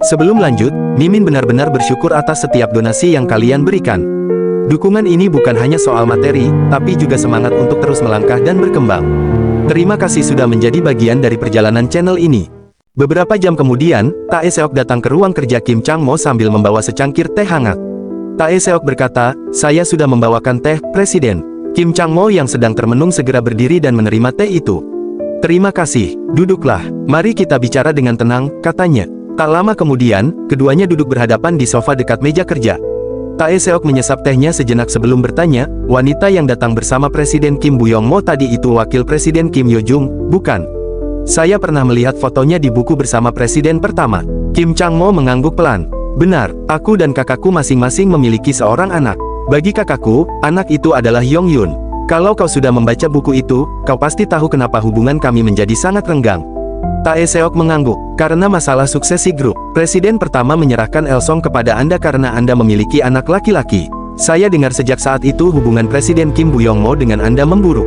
Sebelum lanjut, Mimin benar-benar bersyukur atas setiap donasi yang kalian berikan. Dukungan ini bukan hanya soal materi, tapi juga semangat untuk terus melangkah dan berkembang. Terima kasih sudah menjadi bagian dari perjalanan channel ini. Beberapa jam kemudian, Tae Seok datang ke ruang kerja Kim Chang Mo sambil membawa secangkir teh hangat. Tae Seok berkata, "Saya sudah membawakan teh, Presiden." Kim Chang Mo yang sedang termenung segera berdiri dan menerima teh itu. "Terima kasih, duduklah. Mari kita bicara dengan tenang," katanya. Tak lama kemudian, keduanya duduk berhadapan di sofa dekat meja kerja. Tae Seok menyesap tehnya sejenak sebelum bertanya, "Wanita yang datang bersama Presiden Kim Buyong Mo tadi itu wakil Presiden Kim Yo Jung, bukan?" "Saya pernah melihat fotonya di buku bersama Presiden pertama." Kim Chang Mo mengangguk pelan. "Benar, aku dan kakakku masing-masing memiliki seorang anak. Bagi kakakku, anak itu adalah Yong Yun. Kalau kau sudah membaca buku itu, kau pasti tahu kenapa hubungan kami menjadi sangat renggang." Tae Seok mengangguk. "Karena masalah suksesi grup, Presiden pertama menyerahkan Elsong kepada Anda karena Anda memiliki anak laki-laki. Saya dengar sejak saat itu hubungan Presiden Kim Buyong Mo dengan Anda memburuk."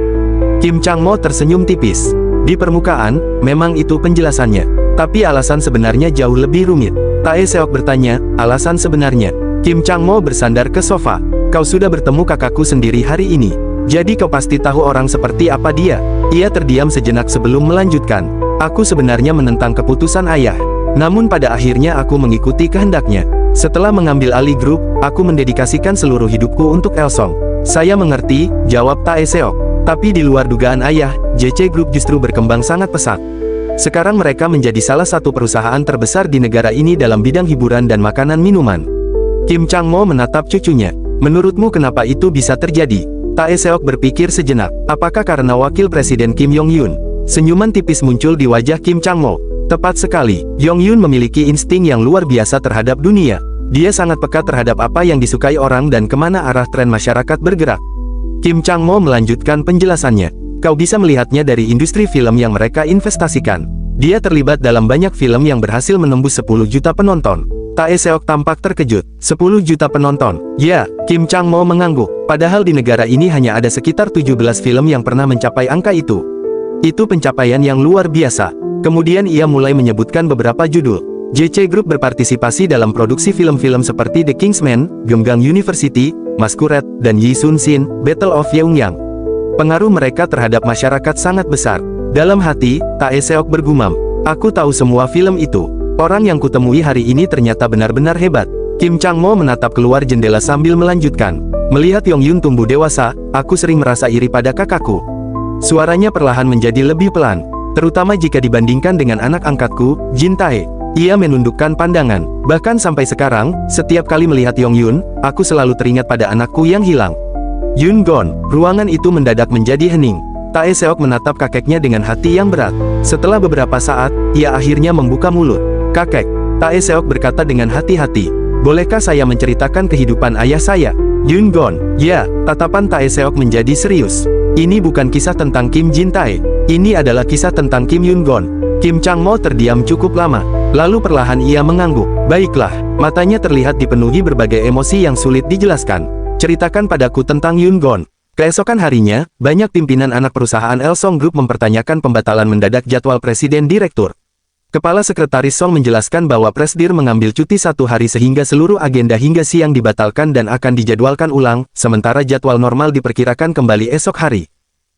Kim Chang Mo tersenyum tipis. Di permukaan, memang itu penjelasannya. Tapi alasan sebenarnya jauh lebih rumit. Tae Seok bertanya, "Alasan sebenarnya?" Kim Chang Mo bersandar ke sofa. "Kau sudah bertemu kakakku sendiri hari ini. Jadi kau pasti tahu orang seperti apa dia." Ia terdiam sejenak sebelum melanjutkan. "Aku sebenarnya menentang keputusan ayah. Namun pada akhirnya aku mengikuti kehendaknya. Setelah mengambil alih grup, aku mendedikasikan seluruh hidupku untuk Elsong." "Saya mengerti," jawab Tae Seok. "Tapi di luar dugaan ayah, JC Group justru berkembang sangat pesat. Sekarang mereka menjadi salah satu perusahaan terbesar di negara ini dalam bidang hiburan dan makanan minuman." Kim Chang Mo menatap cucunya. "Menurutmu kenapa itu bisa terjadi?" Tae Seok berpikir sejenak. "Apakah karena wakil Presiden Kim Yong Yun?" Senyuman tipis muncul di wajah Kim Chang Mo. "Tepat sekali. Yong Yun memiliki insting yang luar biasa terhadap dunia. Dia sangat peka terhadap apa yang disukai orang dan kemana arah tren masyarakat bergerak." Kim Chang Mo melanjutkan penjelasannya. "Kau bisa melihatnya dari industri film yang mereka investasikan. Dia terlibat dalam banyak film yang berhasil menembus 10 juta penonton." Tae Seok tampak terkejut. 10 juta penonton? Ya, Kim Chang Mo mengangguk. Padahal di negara ini hanya ada sekitar 17 film yang pernah mencapai angka itu. Itu pencapaian yang luar biasa. Kemudian ia mulai menyebutkan beberapa judul. JC Group berpartisipasi dalam produksi film-film seperti The Kingsman, Gyeonggang University, Masquerade, dan Yi Sun Shin, Battle of Yeongyang. Pengaruh mereka terhadap masyarakat sangat besar. Dalam hati, Tae Seok bergumam, "Aku tahu semua film itu. Orang yang kutemui hari ini ternyata benar-benar hebat." Kim Chang Mo menatap keluar jendela sambil melanjutkan. "Melihat Yong Yun tumbuh dewasa, aku sering merasa iri pada kakakku." Suaranya perlahan menjadi lebih pelan, terutama jika dibandingkan dengan anak angkatku, Jin Tae. Ia menundukkan pandangan. "Bahkan sampai sekarang, setiap kali melihat Yong Yun, aku selalu teringat pada anakku yang hilang." "Yun Gon." Ruangan itu mendadak menjadi hening. Tae Seok menatap kakeknya dengan hati yang berat. Setelah beberapa saat, ia akhirnya membuka mulut. "Kakek." Tae Seok berkata dengan hati-hati, "Bolehkah saya menceritakan kehidupan ayah saya?" "Yun Gon." "Ya." Tatapan Tae Seok menjadi serius. "Ini bukan kisah tentang Kim Jin Tae. Ini adalah kisah tentang Kim Yun Gon." Kim Chang Mo terdiam cukup lama. Lalu perlahan ia mengangguk. "Baiklah." Matanya terlihat dipenuhi berbagai emosi yang sulit dijelaskan. "Ceritakan padaku tentang Yun Gon." Keesokan harinya, banyak pimpinan anak perusahaan Elsong Group mempertanyakan pembatalan mendadak jadwal Presiden Direktur. Kepala Sekretaris Song menjelaskan bahwa Presdir mengambil cuti 1 hari sehingga seluruh agenda hingga siang dibatalkan dan akan dijadwalkan ulang, sementara jadwal normal diperkirakan kembali esok hari.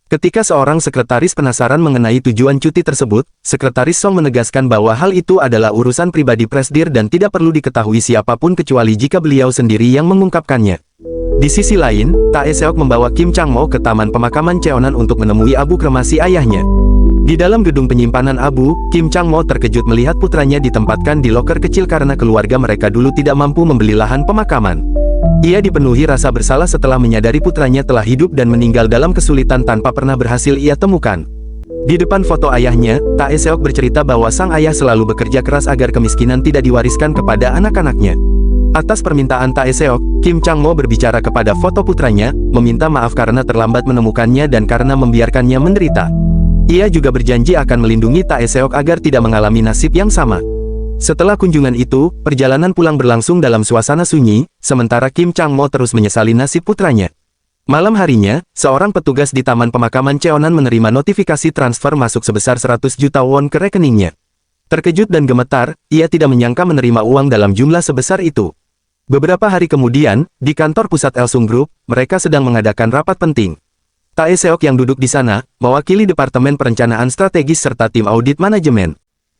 Ketika seorang sekretaris penasaran mengenai tujuan cuti tersebut, Sekretaris Song menegaskan bahwa hal itu adalah urusan pribadi Presdir dan tidak perlu diketahui siapapun kecuali jika beliau sendiri yang mengungkapkannya. Di sisi lain, Tae Seok membawa Kim Chang Mo ke Taman Pemakaman Cheonan untuk menemui abu kremasi ayahnya. Di dalam gedung penyimpanan abu, Kim Chang Mo terkejut melihat putranya ditempatkan di loker kecil karena keluarga mereka dulu tidak mampu membeli lahan pemakaman. Ia dipenuhi rasa bersalah setelah menyadari putranya telah hidup dan meninggal dalam kesulitan tanpa pernah berhasil ia temukan. Di depan foto ayahnya, Tae Seok bercerita bahwa sang ayah selalu bekerja keras agar kemiskinan tidak diwariskan kepada anak-anaknya. Atas permintaan Tae Seok, Kim Chang Mo berbicara kepada foto putranya, meminta maaf karena terlambat menemukannya dan karena membiarkannya menderita. Ia juga berjanji akan melindungi Tae Seok agar tidak mengalami nasib yang sama. Setelah kunjungan itu, perjalanan pulang berlangsung dalam suasana sunyi, sementara Kim Chang Mo terus menyesali nasib putranya. Malam harinya, seorang petugas di Taman Pemakaman Cheonan menerima notifikasi transfer masuk sebesar 100 juta won ke rekeningnya. Terkejut dan gemetar, ia tidak menyangka menerima uang dalam jumlah sebesar itu. Beberapa hari kemudian, di kantor pusat Elsung Group, mereka sedang mengadakan rapat penting. Tae Seok yang duduk di sana, mewakili Departemen Perencanaan Strategis serta tim audit manajemen.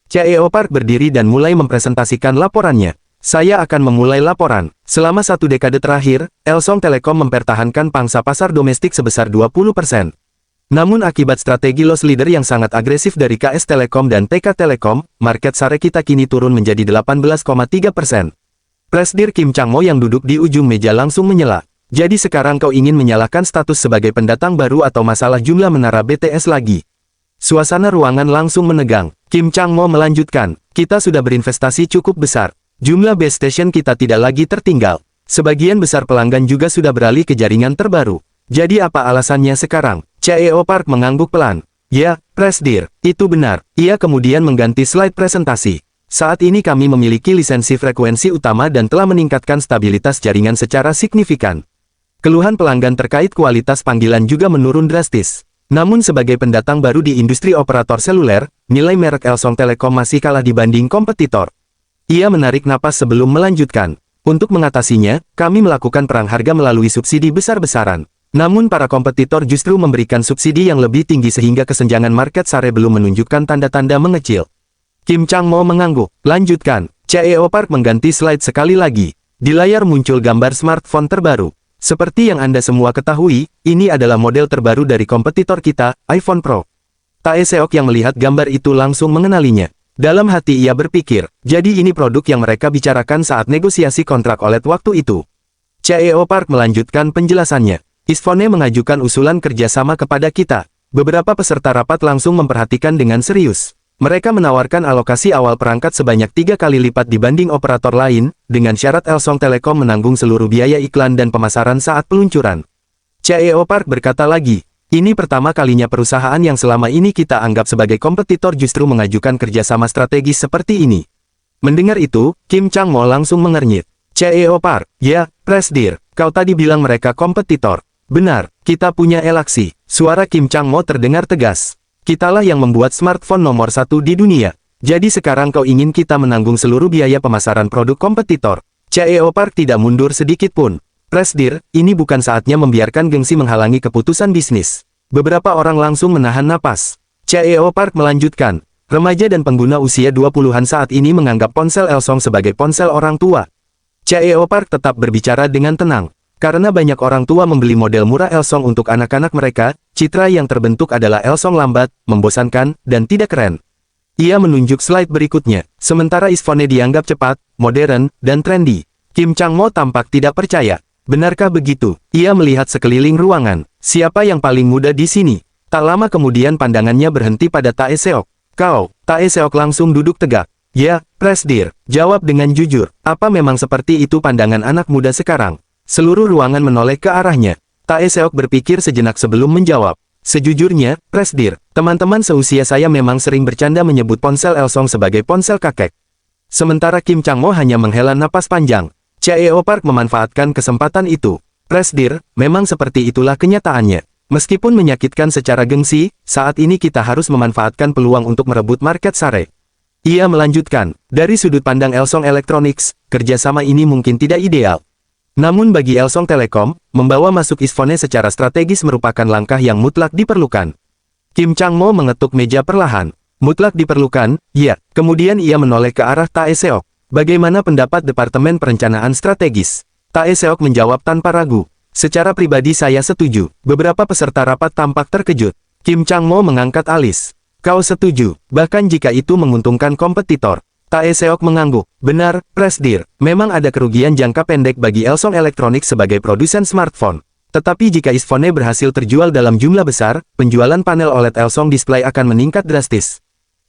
CEO Park berdiri dan mulai mempresentasikan laporannya. Saya akan memulai laporan. Selama 1 dekade terakhir, Elsong Telekom mempertahankan pangsa pasar domestik sebesar 20%. Namun akibat strategi loss leader yang sangat agresif dari KS Telekom dan TK Telekom, market share kita kini turun menjadi 18,3%. Presidir Kim Chang-mo yang duduk di ujung meja langsung menyela. Jadi sekarang kau ingin menyalahkan status sebagai pendatang baru atau masalah jumlah menara BTS lagi? Suasana ruangan langsung menegang. Kim Chang-mo melanjutkan, kita sudah berinvestasi cukup besar. Jumlah base station kita tidak lagi tertinggal. Sebagian besar pelanggan juga sudah beralih ke jaringan terbaru. Jadi apa alasannya sekarang? CEO Park mengangguk pelan. Ya, Presidir, itu benar. Ia kemudian mengganti slide presentasi. Saat ini kami memiliki lisensi frekuensi utama dan telah meningkatkan stabilitas jaringan secara signifikan. Keluhan pelanggan terkait kualitas panggilan juga menurun drastis. Namun sebagai pendatang baru di industri operator seluler, nilai merek Elsong Telekom masih kalah dibanding kompetitor. Ia menarik napas sebelum melanjutkan. Untuk mengatasinya, kami melakukan perang harga melalui subsidi besar-besaran. Namun para kompetitor justru memberikan subsidi yang lebih tinggi sehingga kesenjangan market share belum menunjukkan tanda-tanda mengecil. Kim Chang-mo mengangguk. Lanjutkan. CEO Park mengganti slide sekali lagi. Di layar muncul gambar smartphone terbaru. Seperti yang Anda semua ketahui, ini adalah model terbaru dari kompetitor kita, iPhone Pro. Tae Seok yang melihat gambar itu langsung mengenalinya. Dalam hati ia berpikir, jadi ini produk yang mereka bicarakan saat negosiasi kontrak OLED waktu itu. CEO Park melanjutkan penjelasannya. Isfone mengajukan usulan kerjasama kepada kita. Beberapa peserta rapat langsung memperhatikan dengan serius. Mereka menawarkan alokasi awal perangkat sebanyak 3 kali lipat dibanding operator lain, dengan syarat Elsong Telekom menanggung seluruh biaya iklan dan pemasaran saat peluncuran. CEO Park berkata lagi, ini pertama kalinya perusahaan yang selama ini kita anggap sebagai kompetitor justru mengajukan kerjasama strategis seperti ini. Mendengar itu, Kim Chang-mo langsung mengernyit. CEO Park, ya, Presidir, kau tadi bilang mereka kompetitor. Benar, kita punya Elaxi. Suara Kim Chang-mo terdengar tegas. Kitalah yang membuat smartphone nomor 1 di dunia. Jadi sekarang kau ingin kita menanggung seluruh biaya pemasaran produk kompetitor. CEO Park tidak mundur sedikit pun. Presidir, ini bukan saatnya membiarkan gengsi menghalangi keputusan bisnis. Beberapa orang langsung menahan napas. CEO Park melanjutkan. Remaja dan pengguna usia 20-an saat ini menganggap ponsel Elsong sebagai ponsel orang tua. CEO Park tetap berbicara dengan tenang. Karena banyak orang tua membeli model murah Elsong untuk anak-anak mereka, citra yang terbentuk adalah Elsong lambat, membosankan, dan tidak keren. Ia menunjuk slide berikutnya. Sementara Isfone dianggap cepat, modern, dan trendy. Kim Chang-mo tampak tidak percaya. Benarkah begitu? Ia melihat sekeliling ruangan. Siapa yang paling muda di sini? Tak lama kemudian pandangannya berhenti pada Tae Seok. Kau, Tae Seok langsung duduk tegak. Ya, Presidir, jawab dengan jujur. Apa memang seperti itu pandangan anak muda sekarang? Seluruh ruangan menoleh ke arahnya. Tae Seok berpikir sejenak sebelum menjawab. Sejujurnya, Presidir, teman-teman seusia saya memang sering bercanda menyebut ponsel Elsong sebagai ponsel kakek. Sementara Kim Chang-mo hanya menghela napas panjang. CEO Park memanfaatkan kesempatan itu. Presidir, memang seperti itulah kenyataannya. Meskipun menyakitkan secara gengsi, saat ini kita harus memanfaatkan peluang untuk merebut market share. Ia melanjutkan, dari sudut pandang Elsong Electronics, kerjasama ini mungkin tidak ideal. Namun bagi Elsong Telekom, membawa masuk Isfone secara strategis merupakan langkah yang mutlak diperlukan. Kim Chang-mo mengetuk meja perlahan. Mutlak diperlukan, ya. Kemudian ia menoleh ke arah Tae Seok. Bagaimana pendapat Departemen Perencanaan Strategis? Tae Seok menjawab tanpa ragu. Secara pribadi saya setuju. Beberapa peserta rapat tampak terkejut. Kim Chang-mo mengangkat alis. Kau setuju, bahkan jika itu menguntungkan kompetitor. Tae Seok mengangguk. Benar, Presidir, memang ada kerugian jangka pendek bagi Elsong Electronics sebagai produsen smartphone. Tetapi jika Isfone berhasil terjual dalam jumlah besar, penjualan panel OLED Elsong Display akan meningkat drastis.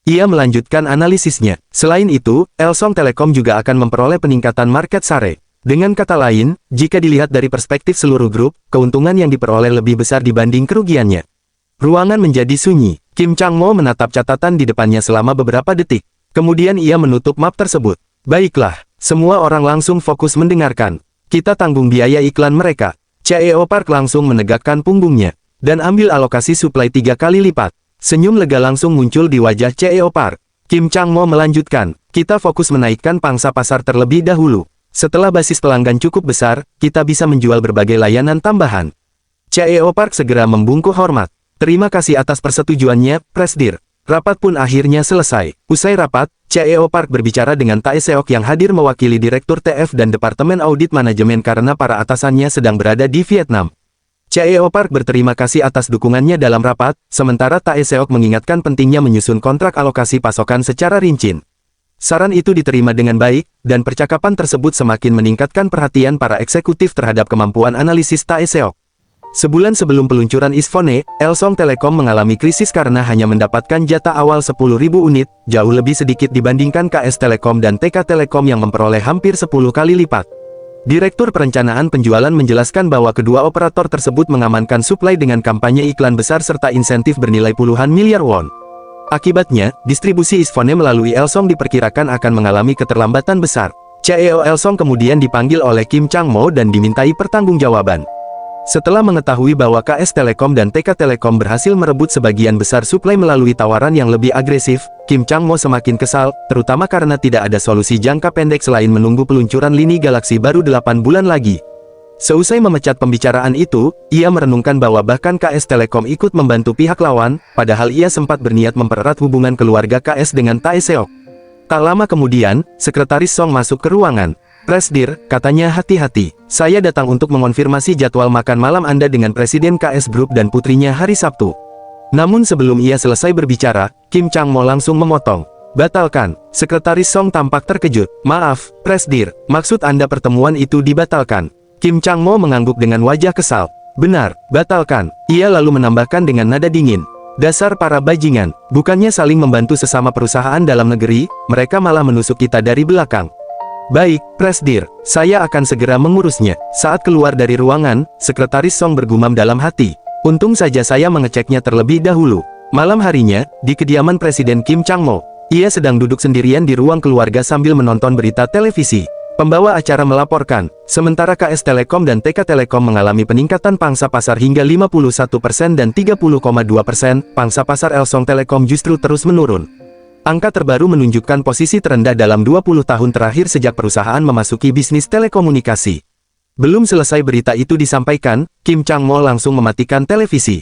Ia melanjutkan analisisnya. Selain itu, Elsong Telekom juga akan memperoleh peningkatan market share. Dengan kata lain, jika dilihat dari perspektif seluruh grup, keuntungan yang diperoleh lebih besar dibanding kerugiannya. Ruangan menjadi sunyi. Kim Chang-mo menatap catatan di depannya selama beberapa detik. Kemudian ia menutup map tersebut. Baiklah, semua orang langsung fokus mendengarkan. Kita tanggung biaya iklan mereka. CEO Park langsung menegakkan punggungnya. Dan ambil alokasi suplai 3 kali lipat. Senyum lega langsung muncul di wajah CEO Park. Kim Chang-mo melanjutkan, kita fokus menaikkan pangsa pasar terlebih dahulu. Setelah basis pelanggan cukup besar, kita bisa menjual berbagai layanan tambahan. CEO Park segera membungkuk hormat. Terima kasih atas persetujuannya, Presdir. Rapat pun akhirnya selesai. Usai rapat, CEO Park berbicara dengan Tae Seok yang hadir mewakili Direktur TF dan Departemen Audit Manajemen karena para atasannya sedang berada di Vietnam. CEO Park berterima kasih atas dukungannya dalam rapat, sementara Tae Seok mengingatkan pentingnya menyusun kontrak alokasi pasokan secara rinci. Saran itu diterima dengan baik, dan percakapan tersebut semakin meningkatkan perhatian para eksekutif terhadap kemampuan analisis Tae Seok. Sebulan sebelum peluncuran Isfone, Elsong Telekom mengalami krisis karena hanya mendapatkan jatah awal 10.000 unit, jauh lebih sedikit dibandingkan KS Telekom dan TK Telekom yang memperoleh hampir 10 kali lipat. Direktur Perencanaan Penjualan menjelaskan bahwa kedua operator tersebut mengamankan suplai dengan kampanye iklan besar serta insentif bernilai puluhan miliar won. Akibatnya, distribusi Isfone melalui Elsong diperkirakan akan mengalami keterlambatan besar. CEO Elsong kemudian dipanggil oleh Kim Chang-mo dan dimintai pertanggungjawaban. Setelah mengetahui bahwa KS Telekom dan TK Telekom berhasil merebut sebagian besar suplai melalui tawaran yang lebih agresif, Kim Chang-mo semakin kesal, terutama karena tidak ada solusi jangka pendek selain menunggu peluncuran lini Galaxy baru 8 bulan lagi. Seusai memecat pembicaraan itu, ia merenungkan bahwa bahkan KS Telekom ikut membantu pihak lawan, padahal ia sempat berniat mempererat hubungan keluarga KS dengan Tae Seok. Tak lama kemudian, Sekretaris Song masuk ke ruangan. Presdir, katanya hati-hati. Saya datang untuk mengonfirmasi jadwal makan malam Anda dengan Presiden KS Group dan putrinya hari Sabtu. Namun sebelum ia selesai berbicara, Kim Chang-mo langsung memotong. Batalkan. Sekretaris Song tampak terkejut. Maaf, Presdir, maksud Anda pertemuan itu dibatalkan. Kim Chang-mo mengangguk dengan wajah kesal. Benar, batalkan. Ia lalu menambahkan dengan nada dingin. Dasar para bajingan, bukannya saling membantu sesama perusahaan dalam negeri, mereka malah menusuk kita dari belakang. Baik, Presdir, saya akan segera mengurusnya. Saat keluar dari ruangan, Sekretaris Song bergumam dalam hati. Untung saja saya mengeceknya terlebih dahulu. Malam harinya, di kediaman Presiden Kim Chang-mo, ia sedang duduk sendirian di ruang keluarga sambil menonton berita televisi. Pembawa acara melaporkan, sementara KS Telekom dan TK Telekom mengalami peningkatan pangsa pasar hingga 51% dan 30,2%, pangsa pasar Elsong Telekom justru terus menurun. Angka terbaru menunjukkan posisi terendah dalam 20 tahun terakhir sejak perusahaan memasuki bisnis telekomunikasi. Belum selesai berita itu disampaikan, Kim Chang-mo langsung mematikan televisi.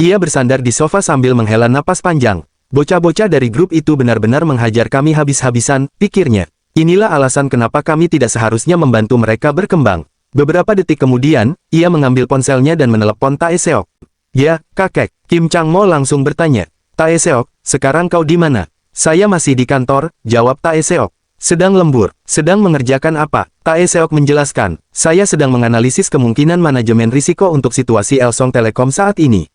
Ia bersandar di sofa sambil menghela napas panjang. Bocah-bocah dari grup itu benar-benar menghajar kami habis-habisan, pikirnya. Inilah alasan kenapa kami tidak seharusnya membantu mereka berkembang. Beberapa detik kemudian, ia mengambil ponselnya dan menelepon Tae Seok. Ya, kakek. Kim Chang-mo langsung bertanya. Tae Seok, sekarang kau di mana? Saya masih di kantor, jawab Tae Seok. Sedang lembur. Sedang mengerjakan apa? Tae Seok menjelaskan. Saya sedang menganalisis kemungkinan manajemen risiko untuk situasi Elsong Telekom saat ini.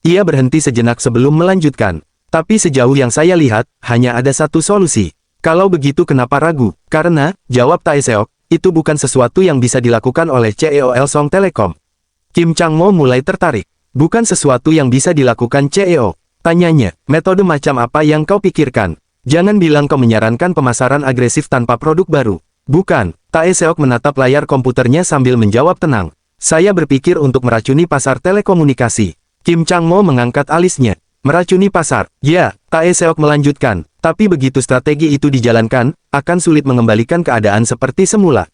Ia berhenti sejenak sebelum melanjutkan. Tapi sejauh yang saya lihat, hanya ada satu solusi. Kalau begitu kenapa ragu? Karena, jawab Tae Seok, itu bukan sesuatu yang bisa dilakukan oleh CEO Elsong Telekom. Kim Chang-mo mulai tertarik. Bukan sesuatu yang bisa dilakukan CEO. Tanyanya, metode macam apa yang kau pikirkan? Jangan bilang kau menyarankan pemasaran agresif tanpa produk baru. Bukan, Tae Seok menatap layar komputernya sambil menjawab tenang. Saya berpikir untuk meracuni pasar telekomunikasi. Kim Chang-mo mengangkat alisnya. Meracuni pasar. Ya, Tae Seok melanjutkan. Tapi begitu strategi itu dijalankan, akan sulit mengembalikan keadaan seperti semula.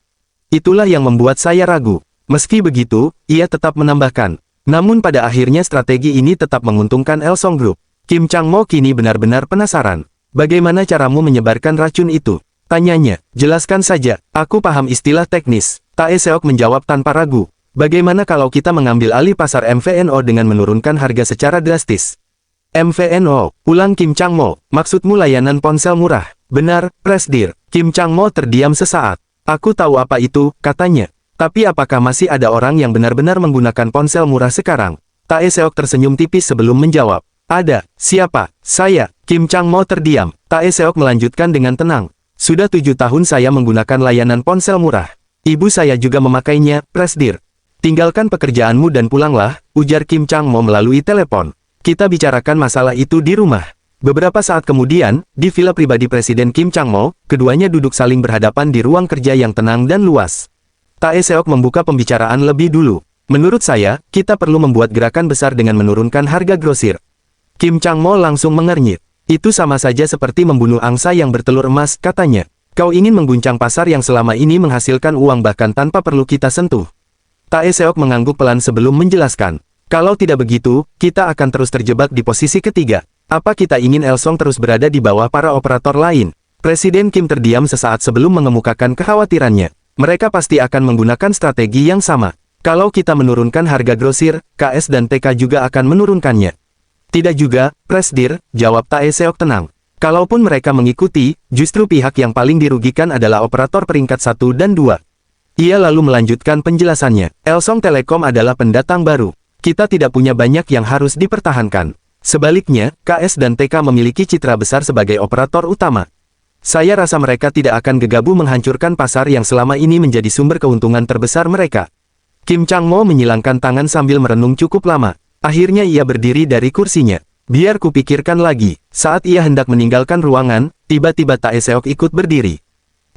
Itulah yang membuat saya ragu. Meski begitu, ia tetap menambahkan. Namun pada akhirnya strategi ini tetap menguntungkan Elsong Group. Kim Chang-mo kini benar-benar penasaran. Bagaimana caramu menyebarkan racun itu? Tanyanya. Jelaskan saja, aku paham istilah teknis. Tae Seok menjawab tanpa ragu. Bagaimana kalau kita mengambil alih pasar MVNO dengan menurunkan harga secara drastis? MVNO, ulang Kim Chang-mo, maksudmu layanan ponsel murah? Benar, Presdir. Kim Chang-mo terdiam sesaat. Aku tahu apa itu, katanya. Tapi apakah masih ada orang yang benar-benar menggunakan ponsel murah sekarang? Tae Seok tersenyum tipis sebelum menjawab. Ada. Siapa? Saya. Kim Chang-mo terdiam. Tae Seok melanjutkan dengan tenang. Sudah 7 tahun saya menggunakan layanan ponsel murah. Ibu saya juga memakainya, Presdir. Tinggalkan pekerjaanmu dan pulanglah, ujar Kim Chang-mo melalui telepon. Kita bicarakan masalah itu di rumah. Beberapa saat kemudian, di villa pribadi Presiden Kim Chang-mo, keduanya duduk saling berhadapan di ruang kerja yang tenang dan luas. Tae Seok membuka pembicaraan lebih dulu. Menurut saya, kita perlu membuat gerakan besar dengan menurunkan harga grosir. Kim Chang-mo langsung mengernyit. Itu sama saja seperti membunuh angsa yang bertelur emas, katanya. Kau ingin mengguncang pasar yang selama ini menghasilkan uang bahkan tanpa perlu kita sentuh. Tae Seok mengangguk pelan sebelum menjelaskan. Kalau tidak begitu, kita akan terus terjebak di posisi ketiga. Apa kita ingin Elsong terus berada di bawah para operator lain? Presiden Kim terdiam sesaat sebelum mengemukakan kekhawatirannya. Mereka pasti akan menggunakan strategi yang sama. Kalau kita menurunkan harga grosir, KS dan TK juga akan menurunkannya. Tidak juga, Presdir, jawab Tae Seok tenang. Kalaupun mereka mengikuti, justru pihak yang paling dirugikan adalah operator peringkat 1 dan 2. Ia lalu melanjutkan penjelasannya. Elsong Telekom adalah pendatang baru. Kita tidak punya banyak yang harus dipertahankan. Sebaliknya, KS dan TK memiliki citra besar sebagai operator utama. Saya rasa mereka tidak akan gegabah menghancurkan pasar yang selama ini menjadi sumber keuntungan terbesar mereka. Kim Chang-mo menyilangkan tangan sambil merenung cukup lama. Akhirnya ia berdiri dari kursinya. Biar kupikirkan lagi. Saat ia hendak meninggalkan ruangan, tiba-tiba Tae Seok ikut berdiri.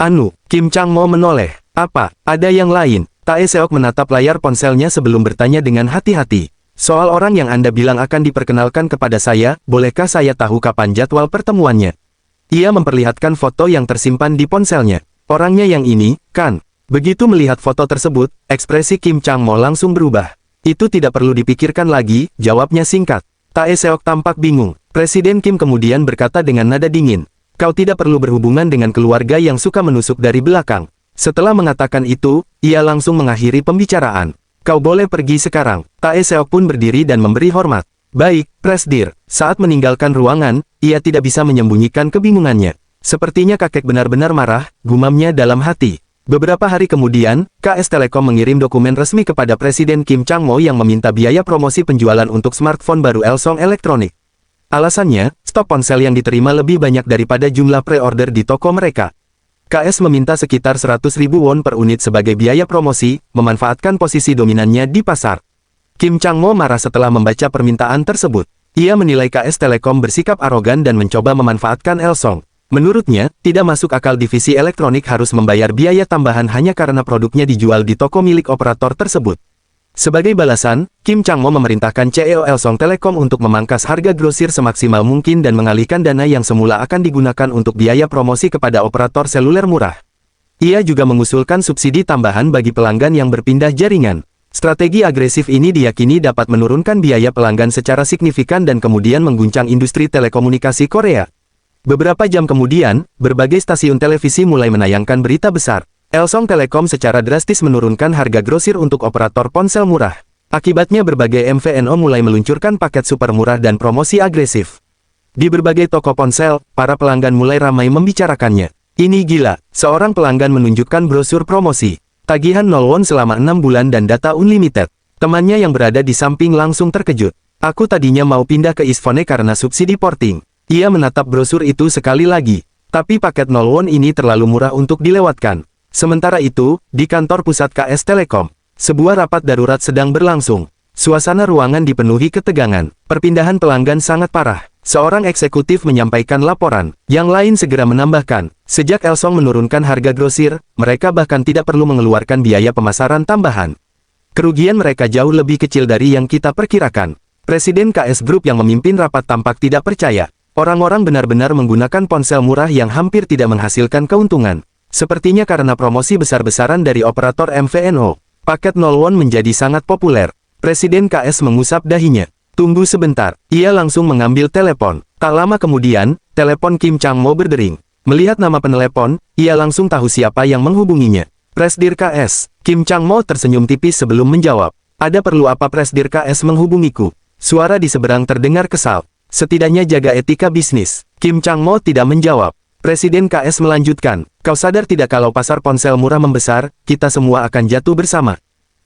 Anu, Kim Chang-mo menoleh. Apa, ada yang lain? Tae Seok menatap layar ponselnya sebelum bertanya dengan hati-hati. Soal orang yang Anda bilang akan diperkenalkan kepada saya, bolehkah saya tahu kapan jadwal pertemuannya? Ia memperlihatkan foto yang tersimpan di ponselnya. Orangnya yang ini, kan? Begitu melihat foto tersebut, ekspresi Kim Chang-mo langsung berubah. Itu tidak perlu dipikirkan lagi, jawabnya singkat. Tae Seok tampak bingung. Presiden Kim kemudian berkata dengan nada dingin. Kau tidak perlu berhubungan dengan keluarga yang suka menusuk dari belakang. Setelah mengatakan itu, ia langsung mengakhiri pembicaraan. Kau boleh pergi sekarang. Tae Seok pun berdiri dan memberi hormat. Baik, Presdir. Saat meninggalkan ruangan, ia tidak bisa menyembunyikan kebingungannya. Sepertinya kakek benar-benar marah, gumamnya dalam hati. Beberapa hari kemudian, KS Telekom mengirim dokumen resmi kepada Presiden Kim Chang-mo yang meminta biaya promosi penjualan untuk smartphone baru Elsong Elektronik. Alasannya, stok ponsel yang diterima lebih banyak daripada jumlah pre-order di toko mereka. KS meminta sekitar 100.000 won per unit sebagai biaya promosi, memanfaatkan posisi dominannya di pasar. Kim Chang-mo marah setelah membaca permintaan tersebut. Ia menilai KS Telekom bersikap arogan dan mencoba memanfaatkan Elsong. Menurutnya, tidak masuk akal divisi elektronik harus membayar biaya tambahan hanya karena produknya dijual di toko milik operator tersebut. Sebagai balasan, Kim Chang-mo memerintahkan CEO Elsong Telekom untuk memangkas harga grosir semaksimal mungkin dan mengalihkan dana yang semula akan digunakan untuk biaya promosi kepada operator seluler murah. Ia juga mengusulkan subsidi tambahan bagi pelanggan yang berpindah jaringan. Strategi agresif ini diyakini dapat menurunkan biaya pelanggan secara signifikan dan kemudian mengguncang industri telekomunikasi Korea. Beberapa jam kemudian, berbagai stasiun televisi mulai menayangkan berita besar. Elsong Telekom secara drastis menurunkan harga grosir untuk operator ponsel murah. Akibatnya berbagai MVNO mulai meluncurkan paket super murah dan promosi agresif. Di berbagai toko ponsel, para pelanggan mulai ramai membicarakannya. Ini gila, seorang pelanggan menunjukkan brosur promosi. Tagihan 0 won selama 6 bulan dan data unlimited. Temannya yang berada di samping langsung terkejut. Aku tadinya mau pindah ke Isfone karena subsidi porting. Ia menatap brosur itu sekali lagi. Tapi paket 0 won ini terlalu murah untuk dilewatkan. Sementara itu, di kantor pusat KS Telekom, sebuah rapat darurat sedang berlangsung. Suasana ruangan dipenuhi ketegangan. Perpindahan pelanggan sangat parah. Seorang eksekutif menyampaikan laporan. Yang lain segera menambahkan, sejak Elsong menurunkan harga grosir, mereka bahkan tidak perlu mengeluarkan biaya pemasaran tambahan. Kerugian mereka jauh lebih kecil dari yang kita perkirakan. Presiden KS Group yang memimpin rapat tampak tidak percaya. Orang-orang benar-benar menggunakan ponsel murah yang hampir tidak menghasilkan keuntungan. Sepertinya karena promosi besar-besaran dari operator MVNO, paket 0 won menjadi sangat populer. Presiden KS mengusap dahinya. Tunggu sebentar, ia langsung mengambil telepon. Tak lama kemudian, telepon Kim Chang-mo berdering. Melihat nama penelepon, ia langsung tahu siapa yang menghubunginya. Presdir KS. Kim Chang-mo tersenyum tipis sebelum menjawab. Ada perlu apa Presdir KS menghubungiku? Suara di seberang terdengar kesal. Setidaknya jaga etika bisnis. Kim Chang-mo tidak menjawab. Presiden KS melanjutkan, kau sadar tidak kalau pasar ponsel murah membesar, kita semua akan jatuh bersama.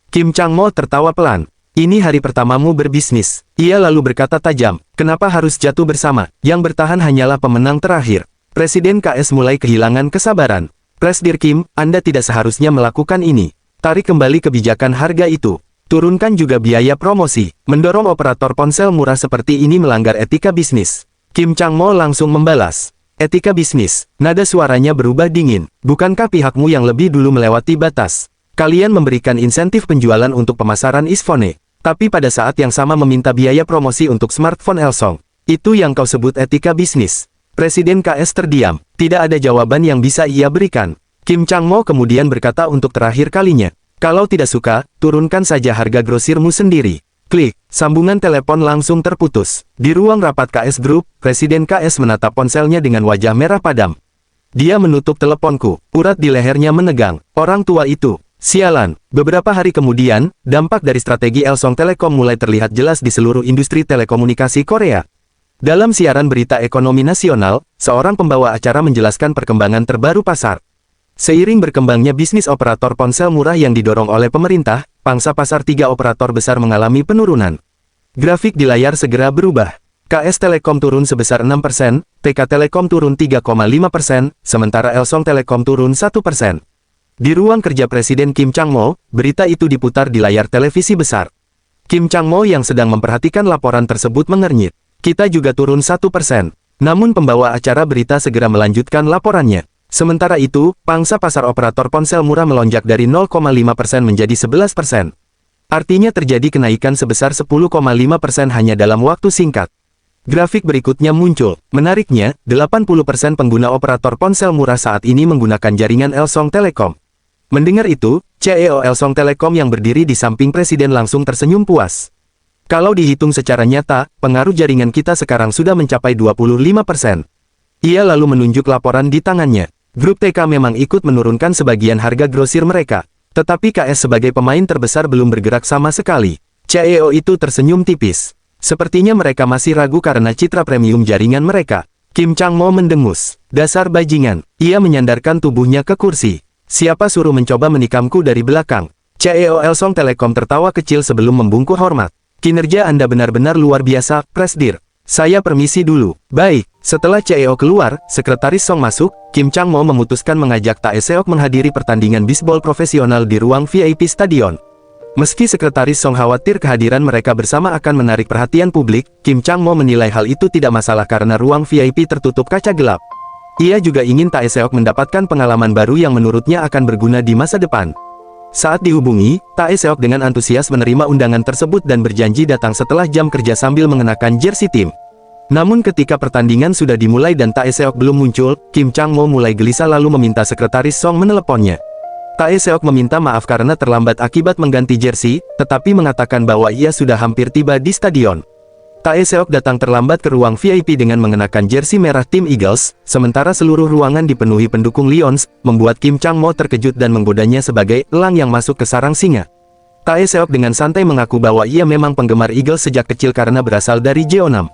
Kim Chang-mo tertawa pelan. Ini hari pertamamu berbisnis. Ia lalu berkata tajam, kenapa harus jatuh bersama? Yang bertahan hanyalah pemenang terakhir. Presiden KS mulai kehilangan kesabaran. Presdir Kim, Anda tidak seharusnya melakukan ini. Tarik kembali kebijakan harga itu. Turunkan juga biaya promosi. Mendorong operator ponsel murah seperti ini melanggar etika bisnis. Kim Chang-mo langsung membalas. Etika bisnis. Nada suaranya berubah dingin. Bukankah pihakmu yang lebih dulu melewati batas? Kalian memberikan insentif penjualan untuk pemasaran Isfone. Tapi pada saat yang sama meminta biaya promosi untuk smartphone Elsong. Itu yang kau sebut etika bisnis. Presiden KS terdiam. Tidak ada jawaban yang bisa ia berikan. Kim Chang-mo kemudian berkata untuk terakhir kalinya. Kalau tidak suka, turunkan saja harga grosirmu sendiri. Klik, sambungan telepon langsung terputus. Di ruang rapat KS Group, Presiden KS menatap ponselnya dengan wajah merah padam. Dia menutup teleponku. Urat di lehernya menegang. Orang tua itu. Sialan. Beberapa hari kemudian, dampak dari strategi Elsong Telekom mulai terlihat jelas di seluruh industri telekomunikasi Korea. Dalam siaran berita ekonomi nasional, seorang pembawa acara menjelaskan perkembangan terbaru pasar. Seiring berkembangnya bisnis operator ponsel murah yang didorong oleh pemerintah, pangsa pasar 3 operator besar mengalami penurunan. Grafik di layar segera berubah. KS Telekom turun sebesar 6%, TK Telekom turun 3,5%, sementara Elsong Telekom turun 1%. Di ruang kerja Presiden Kim Chang-mo, berita itu diputar di layar televisi besar. Kim Chang-mo yang sedang memperhatikan laporan tersebut mengernyit. Kita juga turun 1%. Namun pembawa acara berita segera melanjutkan laporannya. Sementara itu, pangsa pasar operator ponsel murah melonjak dari 0,5% menjadi 11%. Artinya terjadi kenaikan sebesar 10,5% hanya dalam waktu singkat. Grafik berikutnya muncul. Menariknya, 80% pengguna operator ponsel murah saat ini menggunakan jaringan Elsong Telekom. Mendengar itu, CEO Elsong Telekom yang berdiri di samping presiden langsung tersenyum puas. Kalau dihitung secara nyata, pengaruh jaringan kita sekarang sudah mencapai 25%. Ia lalu menunjuk laporan di tangannya. Grup TK memang ikut menurunkan sebagian harga grosir mereka. Tetapi KS sebagai pemain terbesar belum bergerak sama sekali. CEO itu tersenyum tipis. Sepertinya mereka masih ragu karena citra premium jaringan mereka. Kim Chang-mo mendengus. Dasar bajingan. Ia menyandarkan tubuhnya ke kursi. Siapa suruh mencoba menikamku dari belakang? CEO Elsong Telekom tertawa kecil sebelum membungkuk hormat. Kinerja Anda benar-benar luar biasa, Presdir. Saya permisi dulu. Baik, setelah CEO keluar, Sekretaris Song masuk, Kim Chang-mo memutuskan mengajak Tae Seok menghadiri pertandingan bisbol profesional di ruang VIP stadion. Meski Sekretaris Song khawatir kehadiran mereka bersama akan menarik perhatian publik, Kim Chang-mo menilai hal itu tidak masalah karena ruang VIP tertutup kaca gelap. Ia juga ingin Tae Seok mendapatkan pengalaman baru yang menurutnya akan berguna di masa depan. Saat dihubungi, Tae Seok dengan antusias menerima undangan tersebut dan berjanji datang setelah jam kerja sambil mengenakan jersey tim. Namun ketika pertandingan sudah dimulai dan Tae Seok belum muncul, Kim Chang-mo mulai gelisah lalu meminta Sekretaris Song meneleponnya. Tae Seok meminta maaf karena terlambat akibat mengganti jersey, tetapi mengatakan bahwa ia sudah hampir tiba di stadion. Tae Seok datang terlambat ke ruang VIP dengan mengenakan jersey merah tim Eagles, sementara seluruh ruangan dipenuhi pendukung Lions, membuat Kim Chang-mo terkejut dan menggodanya sebagai elang yang masuk ke sarang singa. Tae Seok dengan santai mengaku bahwa ia memang penggemar Eagles sejak kecil karena berasal dari Jeonnam.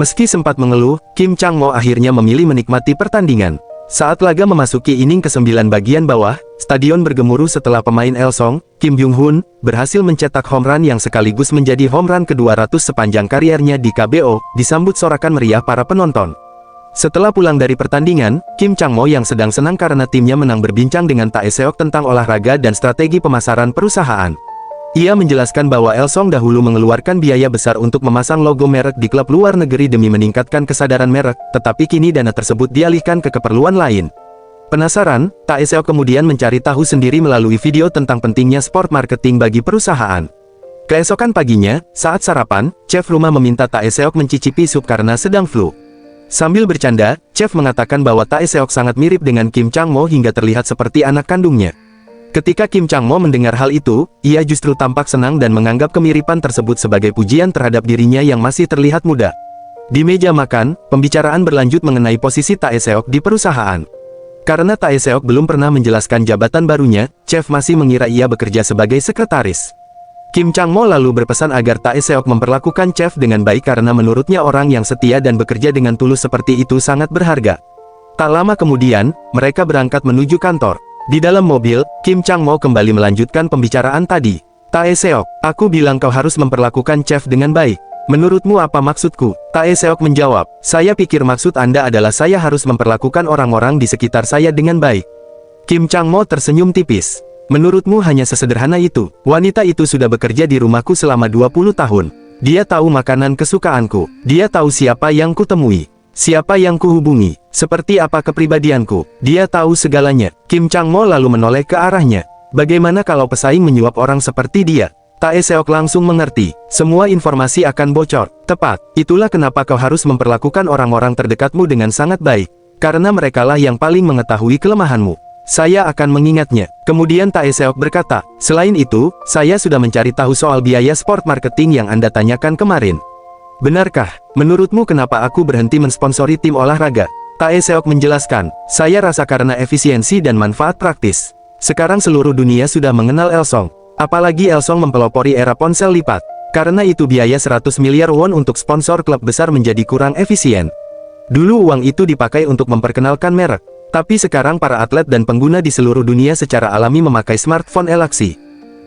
Meski sempat mengeluh, Kim Chang-mo akhirnya memilih menikmati pertandingan. Saat laga memasuki inning ke-9 bagian bawah, stadion bergemuruh setelah pemain Elsong, Kim Byung-hun, berhasil mencetak home run yang sekaligus menjadi home run ke-200 sepanjang kariernya di KBO, disambut sorakan meriah para penonton. Setelah pulang dari pertandingan, Kim Chang-mo yang sedang senang karena timnya menang berbincang dengan Tae Seok tentang olahraga dan strategi pemasaran perusahaan. Ia menjelaskan bahwa Elsong dahulu mengeluarkan biaya besar untuk memasang logo merek di klub luar negeri demi meningkatkan kesadaran merek, tetapi kini dana tersebut dialihkan ke keperluan lain. Penasaran, Tae Seok kemudian mencari tahu sendiri melalui video tentang pentingnya sport marketing bagi perusahaan. Keesokan paginya, saat sarapan, chef rumah meminta Tae Seok mencicipi sup karena sedang flu. Sambil bercanda, chef mengatakan bahwa Tae Seok sangat mirip dengan Kim Chang-mo hingga terlihat seperti anak kandungnya. Ketika Kim Chang-mo mendengar hal itu, ia justru tampak senang dan menganggap kemiripan tersebut sebagai pujian terhadap dirinya yang masih terlihat muda. Di meja makan, pembicaraan berlanjut mengenai posisi Tae Seok di perusahaan. Karena Tae Seok belum pernah menjelaskan jabatan barunya, chef masih mengira ia bekerja sebagai sekretaris. Kim Chang-mo lalu berpesan agar Tae Seok memperlakukan chef dengan baik karena menurutnya orang yang setia dan bekerja dengan tulus seperti itu sangat berharga. Tak lama kemudian, mereka berangkat menuju kantor. Di dalam mobil, Kim Chang-mo kembali melanjutkan pembicaraan tadi. Tae Seok, aku bilang kau harus memperlakukan chef dengan baik. Menurutmu apa maksudku? Tae Seok menjawab, saya pikir maksud Anda adalah saya harus memperlakukan orang-orang di sekitar saya dengan baik. Kim Chang-mo tersenyum tipis. Menurutmu hanya sesederhana itu? Wanita itu sudah bekerja di rumahku selama 20 tahun. Dia tahu makanan kesukaanku. Dia tahu siapa yang kutemui. Siapa yang kuhubungi, seperti apa kepribadianku, dia tahu segalanya. Kim Chang-mo lalu menoleh ke arahnya. Bagaimana kalau pesaing menyuap orang seperti dia? Tae Seok langsung mengerti. Semua informasi akan bocor. Tepat. Itulah kenapa kau harus memperlakukan orang-orang terdekatmu dengan sangat baik. Karena merekalah yang paling mengetahui kelemahanmu. Saya akan mengingatnya. Kemudian Tae Seok berkata, selain itu, saya sudah mencari tahu soal biaya sport marketing yang Anda tanyakan kemarin. Benarkah? Menurutmu kenapa aku berhenti mensponsori tim olahraga? Tae Seok menjelaskan, saya rasa karena efisiensi dan manfaat praktis. Sekarang seluruh dunia sudah mengenal Elsong. Apalagi Elsong mempelopori era ponsel lipat. Karena itu biaya 100 miliar won untuk sponsor klub besar menjadi kurang efisien. Dulu uang itu dipakai untuk memperkenalkan merek. Tapi sekarang para atlet dan pengguna di seluruh dunia secara alami memakai smartphone Galaxy.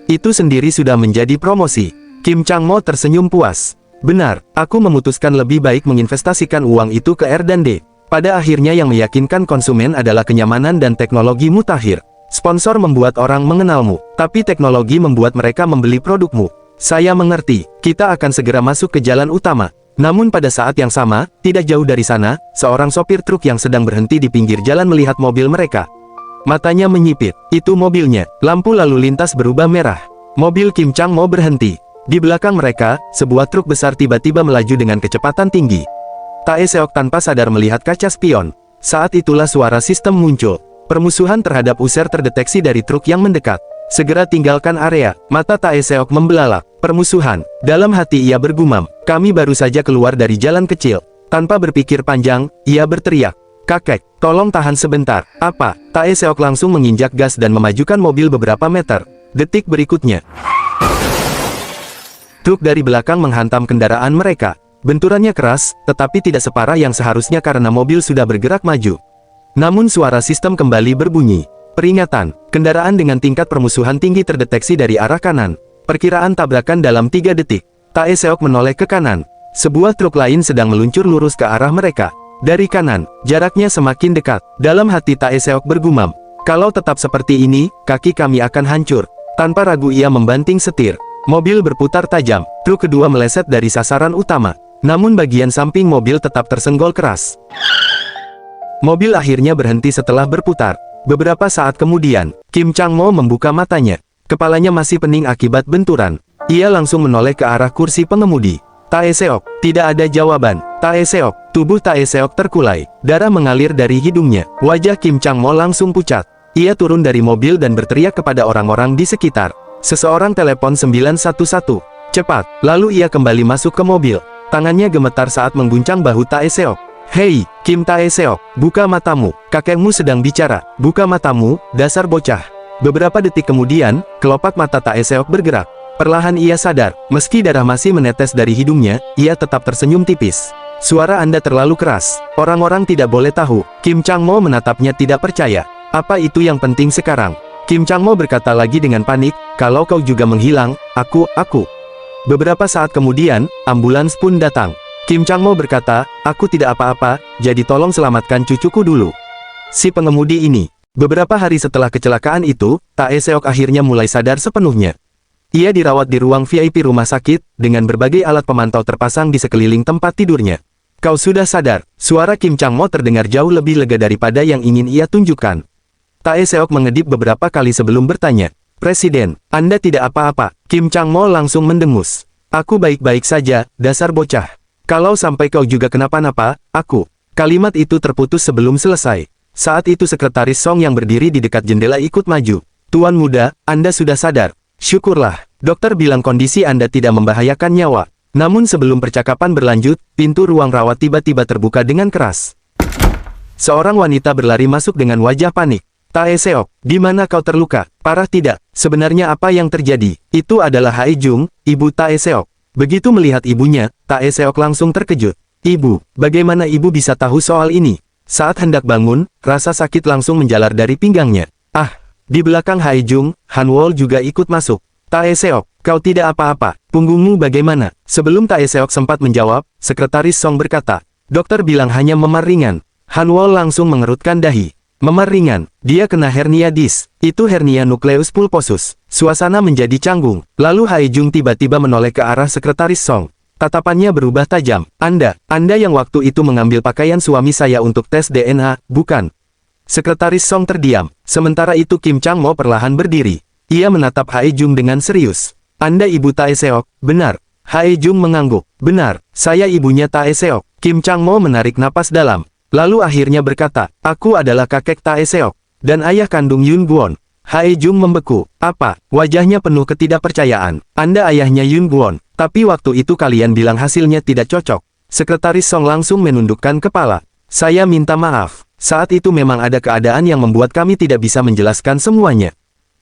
Itu sendiri sudah menjadi promosi. Kim Chang-mo tersenyum puas. Benar, aku memutuskan lebih baik menginvestasikan uang itu ke R&D. Pada akhirnya yang meyakinkan konsumen adalah kenyamanan dan teknologi mutakhir. Sponsor membuat orang mengenalmu, tapi teknologi membuat mereka membeli produkmu. Saya mengerti, kita akan segera masuk ke jalan utama. Namun pada saat yang sama, tidak jauh dari sana, seorang sopir truk yang sedang berhenti di pinggir jalan melihat mobil mereka. Matanya menyipit, itu mobilnya. Lampu lalu lintas berubah merah. Mobil Kim Chang-mo berhenti. Di belakang mereka, sebuah truk besar tiba-tiba melaju dengan kecepatan tinggi. Tae Seok tanpa sadar melihat kaca spion. Saat itulah suara sistem muncul. Permusuhan terhadap user terdeteksi dari truk yang mendekat. Segera tinggalkan area. Mata Tae Seok membelalak. Permusuhan. Dalam hati ia bergumam. Kami baru saja keluar dari jalan kecil. Tanpa berpikir panjang, ia berteriak. Kakek, tolong tahan sebentar. Apa? Tae Seok langsung menginjak gas dan memajukan mobil beberapa meter. Detik berikutnya, truk dari belakang menghantam kendaraan mereka. Benturannya keras, tetapi tidak separah yang seharusnya karena mobil sudah bergerak maju. Namun suara sistem kembali berbunyi. Peringatan, kendaraan dengan tingkat permusuhan tinggi terdeteksi dari arah kanan. Perkiraan tabrakan dalam 3 detik. Tae Seok menoleh ke kanan. Sebuah truk lain sedang meluncur lurus ke arah mereka. Dari kanan, jaraknya semakin dekat. Dalam hati Tae Seok bergumam. Kalau tetap seperti ini, kaki kami akan hancur. Tanpa ragu ia membanting setir. Mobil berputar tajam. Truk kedua meleset dari sasaran utama. Namun bagian samping mobil tetap tersenggol keras. Mobil akhirnya berhenti setelah berputar. Beberapa saat kemudian, Kim Chang-mo membuka matanya. Kepalanya masih pening akibat benturan. Ia langsung menoleh ke arah kursi pengemudi. Tae Seok, tidak ada jawaban. Tae Seok, tubuh Tae Seok terkulai. Darah mengalir dari hidungnya. Wajah Kim Chang-mo langsung pucat. Ia turun dari mobil dan berteriak kepada orang-orang di sekitar. Seseorang telepon 911. Cepat. Lalu ia kembali masuk ke mobil. Tangannya gemetar saat mengguncang bahu Tae Seok. Hei, Kim Tae Seok, buka matamu. Kakekmu sedang bicara. Buka matamu, dasar bocah. Beberapa detik kemudian, kelopak mata Tae Seok bergerak. Perlahan ia sadar, meski darah masih menetes dari hidungnya, ia tetap tersenyum tipis. Suara Anda terlalu keras. Orang-orang tidak boleh tahu. Kim Chang-mo menatapnya tidak percaya. Apa itu yang penting sekarang? Kim Chang-mo berkata lagi dengan panik, kalau kau juga menghilang, aku. Beberapa saat kemudian, ambulans pun datang. Kim Chang-mo berkata, aku tidak apa-apa, jadi tolong selamatkan cucuku dulu. Si pengemudi ini. Beberapa hari setelah kecelakaan itu, Tae Seok akhirnya mulai sadar sepenuhnya. Ia dirawat di ruang VIP rumah sakit, dengan berbagai alat pemantau terpasang di sekeliling tempat tidurnya. Kau sudah sadar, suara Kim Chang-mo terdengar jauh lebih lega daripada yang ingin ia tunjukkan. Tae Seok mengedip beberapa kali sebelum bertanya, Presiden, Anda tidak apa-apa. Kim Chang-mo langsung mendengus. Aku baik-baik saja, dasar bocah. Kalau sampai kau juga kenapa-napa, aku. Kalimat itu terputus sebelum selesai. Saat itu sekretaris Song yang berdiri di dekat jendela ikut maju. Tuan muda, Anda sudah sadar. Syukurlah, dokter bilang kondisi Anda tidak membahayakan nyawa. Namun sebelum percakapan berlanjut, pintu ruang rawat tiba-tiba terbuka dengan keras. Seorang wanita berlari masuk dengan wajah panik. Tae Seok, di mana kau terluka? Parah tidak? Sebenarnya apa yang terjadi? Itu adalah Hae Jung, ibu Tae Seok. Begitu melihat ibunya, Tae Seok langsung terkejut. Ibu, bagaimana ibu bisa tahu soal ini? Saat hendak bangun, rasa sakit langsung menjalar dari pinggangnya. Ah, di belakang Hae Jung, Han Wol juga ikut masuk. Tae Seok, kau tidak apa-apa. Punggungmu bagaimana? Sebelum Tae Seok sempat menjawab, sekretaris Song berkata, dokter bilang hanya memar ringan. Han Wol langsung mengerutkan dahi. Memar ringan, dia kena hernia disk. Itu hernia nukleus pulposus. Suasana menjadi canggung. Lalu Hae Jung tiba-tiba menoleh ke arah sekretaris Song. Tatapannya berubah tajam. Anda yang waktu itu mengambil pakaian suami saya untuk tes DNA, bukan? Sekretaris Song terdiam. Sementara itu Kim Chang-mo perlahan berdiri. Ia menatap Hae Jung dengan serius. Anda ibu Tae Seok, benar. Hae Jung mengangguk. Benar, saya ibunya Tae Seok. Kim Chang-mo menarik napas dalam. Lalu akhirnya berkata, aku adalah kakek Tae Seok, dan ayah kandung Yun Gwon. Hae Jung membeku. Apa? Wajahnya penuh ketidakpercayaan. Anda ayahnya Yun Gwon, tapi waktu itu kalian bilang hasilnya tidak cocok. Sekretaris Song langsung menundukkan kepala. Saya minta maaf. Saat itu memang ada keadaan yang membuat kami tidak bisa menjelaskan semuanya.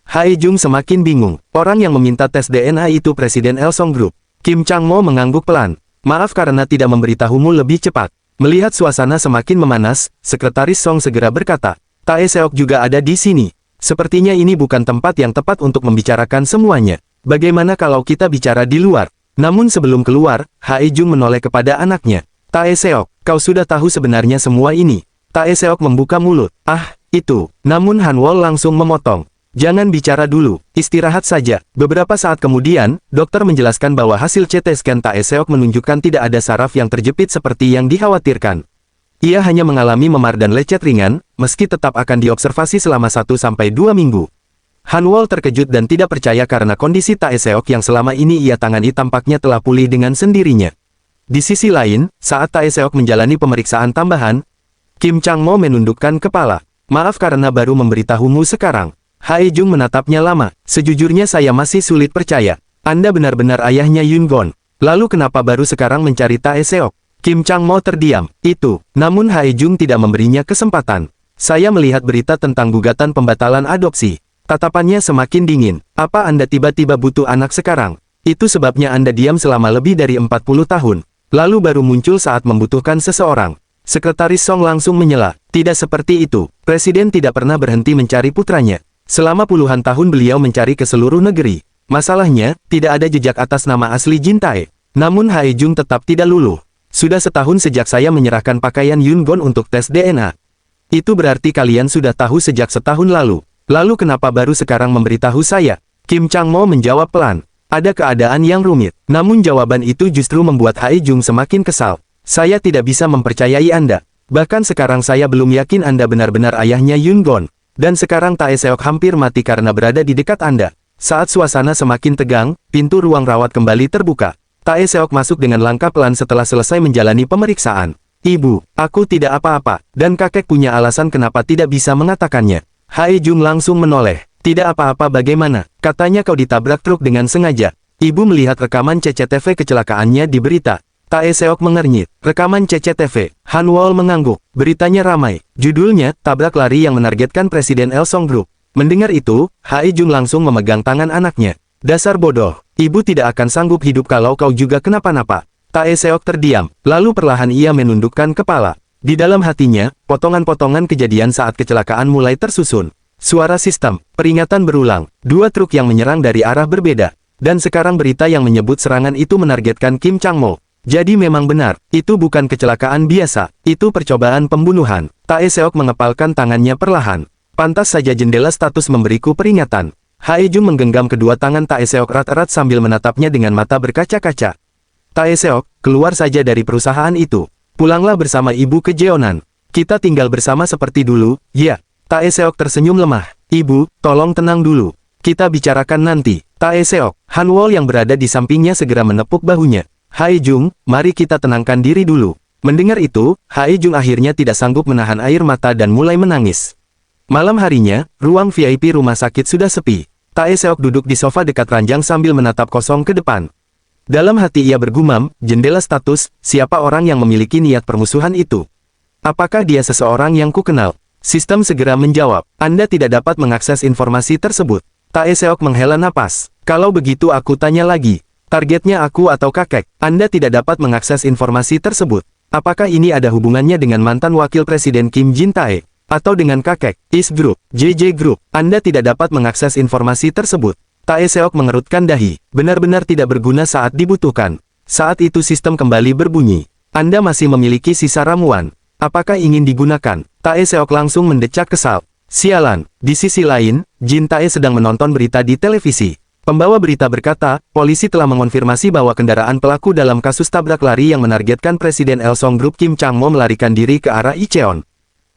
Hae Jung semakin bingung. Orang yang meminta tes DNA itu Presiden Elsong Group. Kim Chang-mo mengangguk pelan. Maaf karena tidak memberitahumu lebih cepat. Melihat suasana semakin memanas, Sekretaris Song segera berkata, Tae Seok juga ada di sini. Sepertinya ini bukan tempat yang tepat untuk membicarakan semuanya. Bagaimana kalau kita bicara di luar? Namun sebelum keluar, Hae Jung menoleh kepada anaknya. Tae Seok, kau sudah tahu sebenarnya semua ini. Tae Seok membuka mulut. Ah, itu. Namun Han Wol langsung memotong. Jangan bicara dulu, istirahat saja. Beberapa saat kemudian, dokter menjelaskan bahwa hasil CT scan Tae Seok menunjukkan tidak ada saraf yang terjepit seperti yang dikhawatirkan. Ia hanya mengalami memar dan lecet ringan, meski tetap akan diobservasi selama 1-2 minggu. Han Wol terkejut dan tidak percaya karena kondisi Tae Seok yang selama ini ia tangani tampaknya telah pulih dengan sendirinya. Di sisi lain, saat Tae Seok menjalani pemeriksaan tambahan, Kim Chang-mo menundukkan kepala. Maaf karena baru memberitahumu sekarang. Hae Jung menatapnya lama. Sejujurnya saya masih sulit percaya. Anda benar-benar ayahnya Yun Gwon. Lalu kenapa baru sekarang mencari Tae Seok? Kim Chang-mo terdiam. Itu. Namun Hae Jung tidak memberinya kesempatan. Saya melihat berita tentang gugatan pembatalan adopsi. Tatapannya semakin dingin. Apa Anda tiba-tiba butuh anak sekarang? Itu sebabnya Anda diam selama lebih dari 40 tahun. Lalu baru muncul saat membutuhkan seseorang. Sekretaris Song langsung menyela. Tidak seperti itu. Presiden tidak pernah berhenti mencari putranya. Selama puluhan tahun beliau mencari ke seluruh negeri. Masalahnya, tidak ada jejak atas nama asli Jin Tae. Namun Hae Jung tetap tidak luluh. Sudah setahun sejak saya menyerahkan pakaian Yun Gwon untuk tes DNA. Itu berarti kalian sudah tahu sejak setahun lalu. Lalu kenapa baru sekarang memberitahu saya? Kim Chang-mo menjawab pelan. Ada keadaan yang rumit. Namun jawaban itu justru membuat Hae Jung semakin kesal. Saya tidak bisa mempercayai Anda. Bahkan sekarang saya belum yakin Anda benar-benar ayahnya Yun Gwon. Dan sekarang Tae Seok hampir mati karena berada di dekat Anda. Saat suasana semakin tegang, pintu ruang rawat kembali terbuka. Tae Seok masuk dengan langkah pelan setelah selesai menjalani pemeriksaan. Ibu, aku tidak apa-apa, dan kakek punya alasan kenapa tidak bisa mengatakannya. Hae Jung langsung menoleh. Tidak apa-apa bagaimana, katanya kau ditabrak truk dengan sengaja. Ibu melihat rekaman CCTV kecelakaannya di berita. Tae Seok mengernyit. Rekaman CCTV. Han Wol mengangguk. Beritanya ramai. Judulnya, tabrak lari yang menargetkan Presiden Elsong Group. Mendengar itu, Hae Jung langsung memegang tangan anaknya. Dasar bodoh. Ibu tidak akan sanggup hidup kalau kau juga kenapa-napa. Tae Seok terdiam. Lalu perlahan ia menundukkan kepala. Di dalam hatinya, potongan-potongan kejadian saat kecelakaan mulai tersusun. Suara sistem. Peringatan berulang. 2 truk yang menyerang dari arah berbeda. Dan sekarang berita yang menyebut serangan itu menargetkan Kim Chang-mo. Jadi memang benar, itu bukan kecelakaan biasa, itu percobaan pembunuhan. Tae Seok mengepalkan tangannya perlahan. Pantas saja jendela status memberiku peringatan. Hae Jung menggenggam kedua tangan Tae Seok erat-erat sambil menatapnya dengan mata berkaca-kaca. Tae Seok, keluar saja dari perusahaan itu. Pulanglah bersama ibu ke Jeonan. Kita tinggal bersama seperti dulu, ya. Tae Seok tersenyum lemah. Ibu, tolong tenang dulu. Kita bicarakan nanti. Tae Seok, Han Wol yang berada di sampingnya segera menepuk bahunya. Hae Jung, mari kita tenangkan diri dulu. Mendengar itu, Hae Jung akhirnya tidak sanggup menahan air mata dan mulai menangis. Malam harinya, ruang VIP rumah sakit sudah sepi. Tae Seok duduk di sofa dekat ranjang sambil menatap kosong ke depan. Dalam hati ia bergumam, jendela status, siapa orang yang memiliki niat permusuhan itu? Apakah dia seseorang yang kukenal? Sistem segera menjawab, Anda tidak dapat mengakses informasi tersebut. Tae Seok menghela napas. Kalau begitu aku tanya lagi. Targetnya aku atau kakek, Anda tidak dapat mengakses informasi tersebut. Apakah ini ada hubungannya dengan mantan wakil presiden Kim Jin Tae? Atau dengan kakek, Is Group, JJ Group, Anda tidak dapat mengakses informasi tersebut. Tae Seok mengerutkan dahi, benar-benar tidak berguna saat dibutuhkan. Saat itu sistem kembali berbunyi. Anda masih memiliki sisa ramuan. Apakah ingin digunakan? Tae Seok langsung mendecak kesal. Sialan, di sisi lain, Jin Tae sedang menonton berita di televisi. Pembawa berita berkata, polisi telah mengonfirmasi bahwa kendaraan pelaku dalam kasus tabrak lari yang menargetkan Presiden Elsong Group Kim Chang-mo melarikan diri ke arah Icheon.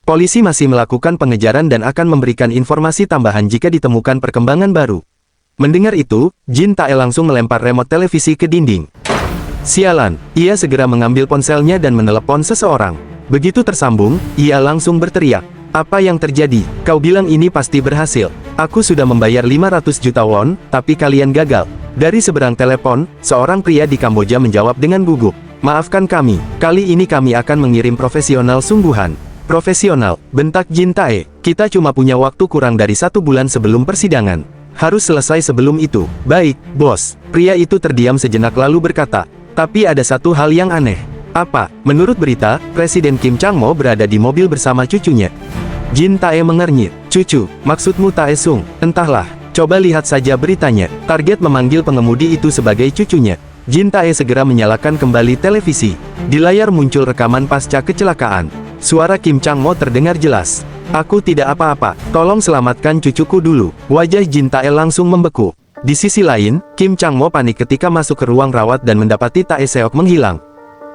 Polisi masih melakukan pengejaran dan akan memberikan informasi tambahan jika ditemukan perkembangan baru. Mendengar itu, Jin Tae langsung melempar remote televisi ke dinding. Sialan, ia segera mengambil ponselnya dan menelepon seseorang. Begitu tersambung, ia langsung berteriak. Apa yang terjadi? Kau bilang ini pasti berhasil. Aku sudah membayar 500 juta won, tapi kalian gagal. Dari seberang telepon, seorang pria di Kamboja menjawab dengan gugup. Maafkan kami, kali ini kami akan mengirim profesional sungguhan. Profesional, bentak Jin Tae. Kita cuma punya waktu kurang dari 1 bulan sebelum persidangan. Harus selesai sebelum itu. Baik, bos. Pria itu terdiam sejenak lalu berkata, tapi ada satu hal yang aneh. Apa? Menurut berita, Presiden Kim Chang-mo berada di mobil bersama cucunya. Jin Tae mengernyit. Cucu, maksudmu Tae Sung? Entahlah, coba lihat saja beritanya. Target memanggil pengemudi itu sebagai cucunya. Jin Tae segera menyalakan kembali televisi. Di layar muncul rekaman pasca kecelakaan. Suara Kim Chang-mo terdengar jelas. Aku tidak apa-apa, tolong selamatkan cucuku dulu. Wajah Jin Tae langsung membeku. Di sisi lain, Kim Chang-mo panik ketika masuk ke ruang rawat dan mendapati Tae Seok menghilang.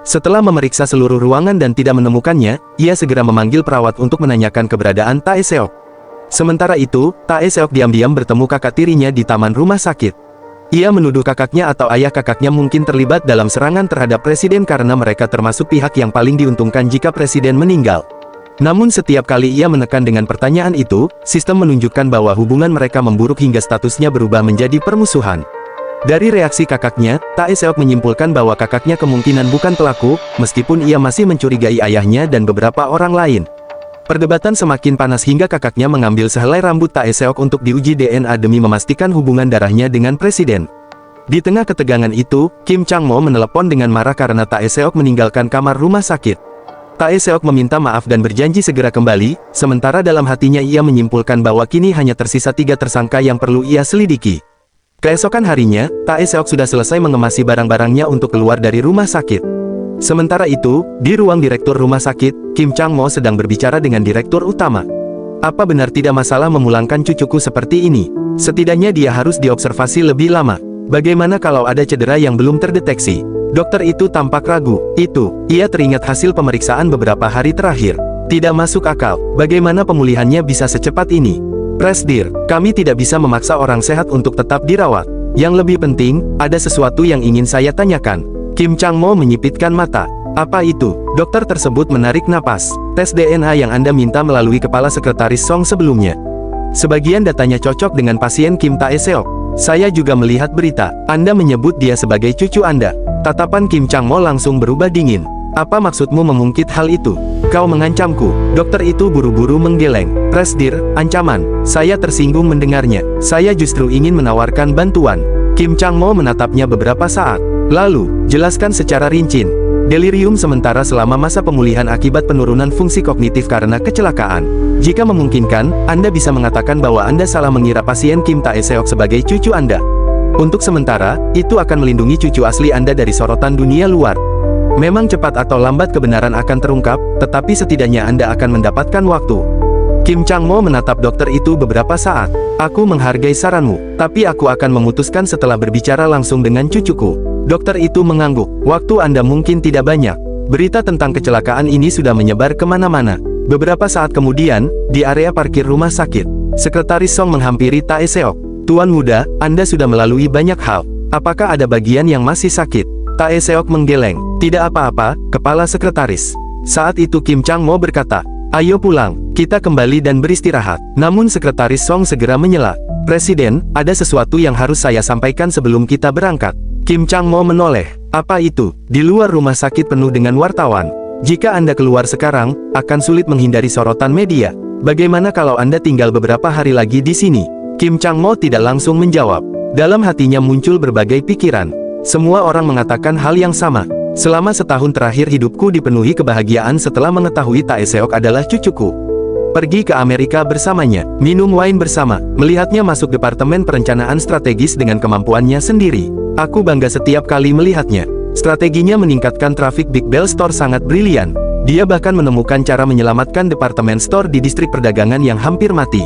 Setelah memeriksa seluruh ruangan dan tidak menemukannya, ia segera memanggil perawat untuk menanyakan keberadaan Tae Seok. Sementara itu, Tae Seok diam-diam bertemu kakak tirinya di taman rumah sakit. Ia menuduh kakaknya atau ayah kakaknya mungkin terlibat dalam serangan terhadap presiden karena mereka termasuk pihak yang paling diuntungkan jika presiden meninggal. Namun setiap kali ia menekan dengan pertanyaan itu, sistem menunjukkan bahwa hubungan mereka memburuk hingga statusnya berubah menjadi permusuhan. Dari reaksi kakaknya, Tae Seok menyimpulkan bahwa kakaknya kemungkinan bukan pelaku, meskipun ia masih mencurigai ayahnya dan beberapa orang lain. Perdebatan semakin panas hingga kakaknya mengambil sehelai rambut Tae Seok untuk diuji DNA demi memastikan hubungan darahnya dengan presiden. Di tengah ketegangan itu, Kim Chang-mo menelepon dengan marah karena Tae Seok meninggalkan kamar rumah sakit. Tae Seok meminta maaf dan berjanji segera kembali, sementara dalam hatinya ia menyimpulkan bahwa kini hanya tersisa 3 tersangka yang perlu ia selidiki. Keesokan harinya, Tae Seok sudah selesai mengemasi barang-barangnya untuk keluar dari rumah sakit. Sementara itu, di ruang direktur rumah sakit, Kim Chang-mo sedang berbicara dengan direktur utama. Apa benar tidak masalah memulangkan cucuku seperti ini? Setidaknya dia harus diobservasi lebih lama. Bagaimana kalau ada cedera yang belum terdeteksi? Dokter itu tampak ragu. Ia teringat hasil pemeriksaan beberapa hari terakhir. Tidak masuk akal, bagaimana pemulihannya bisa secepat ini? Presdir, kami tidak bisa memaksa orang sehat untuk tetap dirawat. Yang lebih penting, ada sesuatu yang ingin saya tanyakan. Kim Chang-mo menyipitkan mata. Apa itu? Dokter tersebut menarik napas. Tes DNA yang Anda minta melalui kepala sekretaris Song sebelumnya. Sebagian datanya cocok dengan pasien Kim Tae Seok. Saya juga melihat berita. Anda menyebut dia sebagai cucu Anda. Tatapan Kim Chang-mo langsung berubah dingin. Apa maksudmu mengungkit hal itu? Kau mengancamku. Dokter itu buru-buru menggeleng. Presdir, ancaman. Saya tersinggung mendengarnya. Saya justru ingin menawarkan bantuan. Kim Chang-mo menatapnya beberapa saat. Lalu, jelaskan secara rinci. Delirium sementara selama masa pemulihan akibat penurunan fungsi kognitif karena kecelakaan. Jika memungkinkan, Anda bisa mengatakan bahwa Anda salah mengira pasien Kim Tae Seok sebagai cucu Anda. Untuk sementara, itu akan melindungi cucu asli Anda dari sorotan dunia luar. Memang cepat atau lambat kebenaran akan terungkap, tetapi setidaknya Anda akan mendapatkan waktu. Kim Chang-mo menatap dokter itu beberapa saat. Aku menghargai saranmu, tapi aku akan memutuskan setelah berbicara langsung dengan cucuku. Dokter itu mengangguk. Waktu Anda mungkin tidak banyak. Berita tentang kecelakaan ini sudah menyebar kemana-mana. Beberapa saat kemudian, di area parkir rumah sakit, Sekretaris Song menghampiri Tae Seok. Tuan muda, Anda sudah melalui banyak hal. Apakah ada bagian yang masih sakit? Tae Seok menggeleng. Tidak apa-apa, kepala sekretaris. Saat itu Kim Chang-mo berkata, ayo pulang, kita kembali dan beristirahat. Namun Sekretaris Song segera menyela. Presiden, ada sesuatu yang harus saya sampaikan sebelum kita berangkat. Kim Chang-mo menoleh. Apa itu? Di luar rumah sakit penuh dengan wartawan. Jika Anda keluar sekarang, akan sulit menghindari sorotan media. Bagaimana kalau Anda tinggal beberapa hari lagi di sini? Kim Chang-mo tidak langsung menjawab. Dalam hatinya muncul berbagai pikiran. Semua orang mengatakan hal yang sama. Selama setahun terakhir hidupku dipenuhi kebahagiaan setelah mengetahui Tae Seok adalah cucuku. Pergi ke Amerika bersamanya, minum wine bersama, melihatnya masuk departemen perencanaan strategis dengan kemampuannya sendiri. Aku bangga setiap kali melihatnya. Strateginya meningkatkan trafik Big Bell Store sangat brilian. Dia bahkan menemukan cara menyelamatkan departemen store di distrik perdagangan yang hampir mati.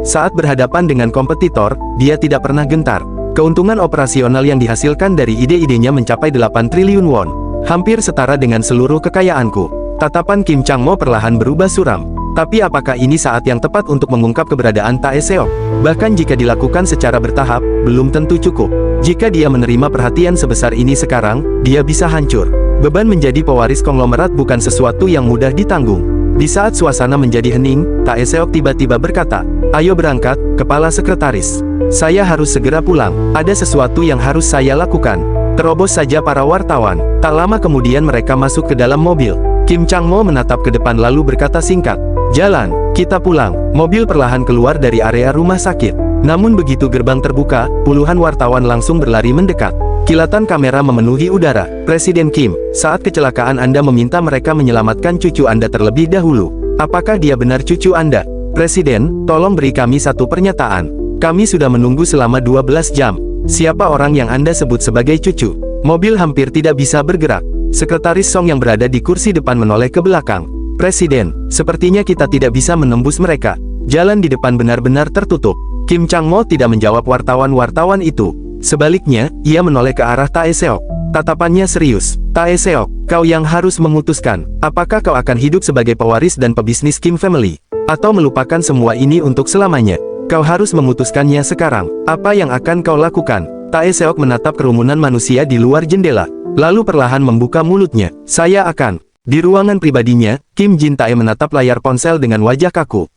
Saat berhadapan dengan kompetitor, dia tidak pernah gentar. Keuntungan operasional yang dihasilkan dari ide-idenya mencapai 8 triliun won. Hampir setara dengan seluruh kekayaanku. Tatapan Kim Chang-mo perlahan berubah suram. Tapi apakah ini saat yang tepat untuk mengungkap keberadaan Tae Seok? Bahkan jika dilakukan secara bertahap, belum tentu cukup. Jika dia menerima perhatian sebesar ini sekarang, dia bisa hancur. Beban menjadi pewaris konglomerat bukan sesuatu yang mudah ditanggung. Di saat suasana menjadi hening, Tae Seok tiba-tiba berkata, "Ayo berangkat, Kepala Sekretaris. Saya harus segera pulang. Ada sesuatu yang harus saya lakukan." Terobos saja para wartawan. Tak lama kemudian mereka masuk ke dalam mobil. Kim Chang-mo menatap ke depan lalu berkata singkat, "Jalan, kita pulang." Mobil perlahan keluar dari area rumah sakit. Namun begitu gerbang terbuka, puluhan wartawan langsung berlari mendekat. Kilatan kamera memenuhi udara. "Presiden Kim, saat kecelakaan Anda meminta mereka menyelamatkan cucu Anda terlebih dahulu. Apakah dia benar cucu Anda?" "Presiden, tolong beri kami satu pernyataan. Kami sudah menunggu selama 12 jam. Siapa orang yang Anda sebut sebagai cucu?" Mobil hampir tidak bisa bergerak. Sekretaris Song yang berada di kursi depan menoleh ke belakang. "Presiden, sepertinya kita tidak bisa menembus mereka. Jalan di depan benar-benar tertutup." Kim Chang-mo tidak menjawab wartawan-wartawan itu. Sebaliknya, ia menoleh ke arah Tae Seok. Tatapannya serius. "Tae Seok, kau yang harus memutuskan. Apakah kau akan hidup sebagai pewaris dan pebisnis Kim Family? Atau melupakan semua ini untuk selamanya? Kau harus memutuskannya sekarang. Apa yang akan kau lakukan?" Tae Seok menatap kerumunan manusia di luar jendela. Lalu perlahan membuka mulutnya. "Saya akan..." Di ruangan pribadinya, Kim Jin Tae menatap layar ponsel dengan wajah kaku.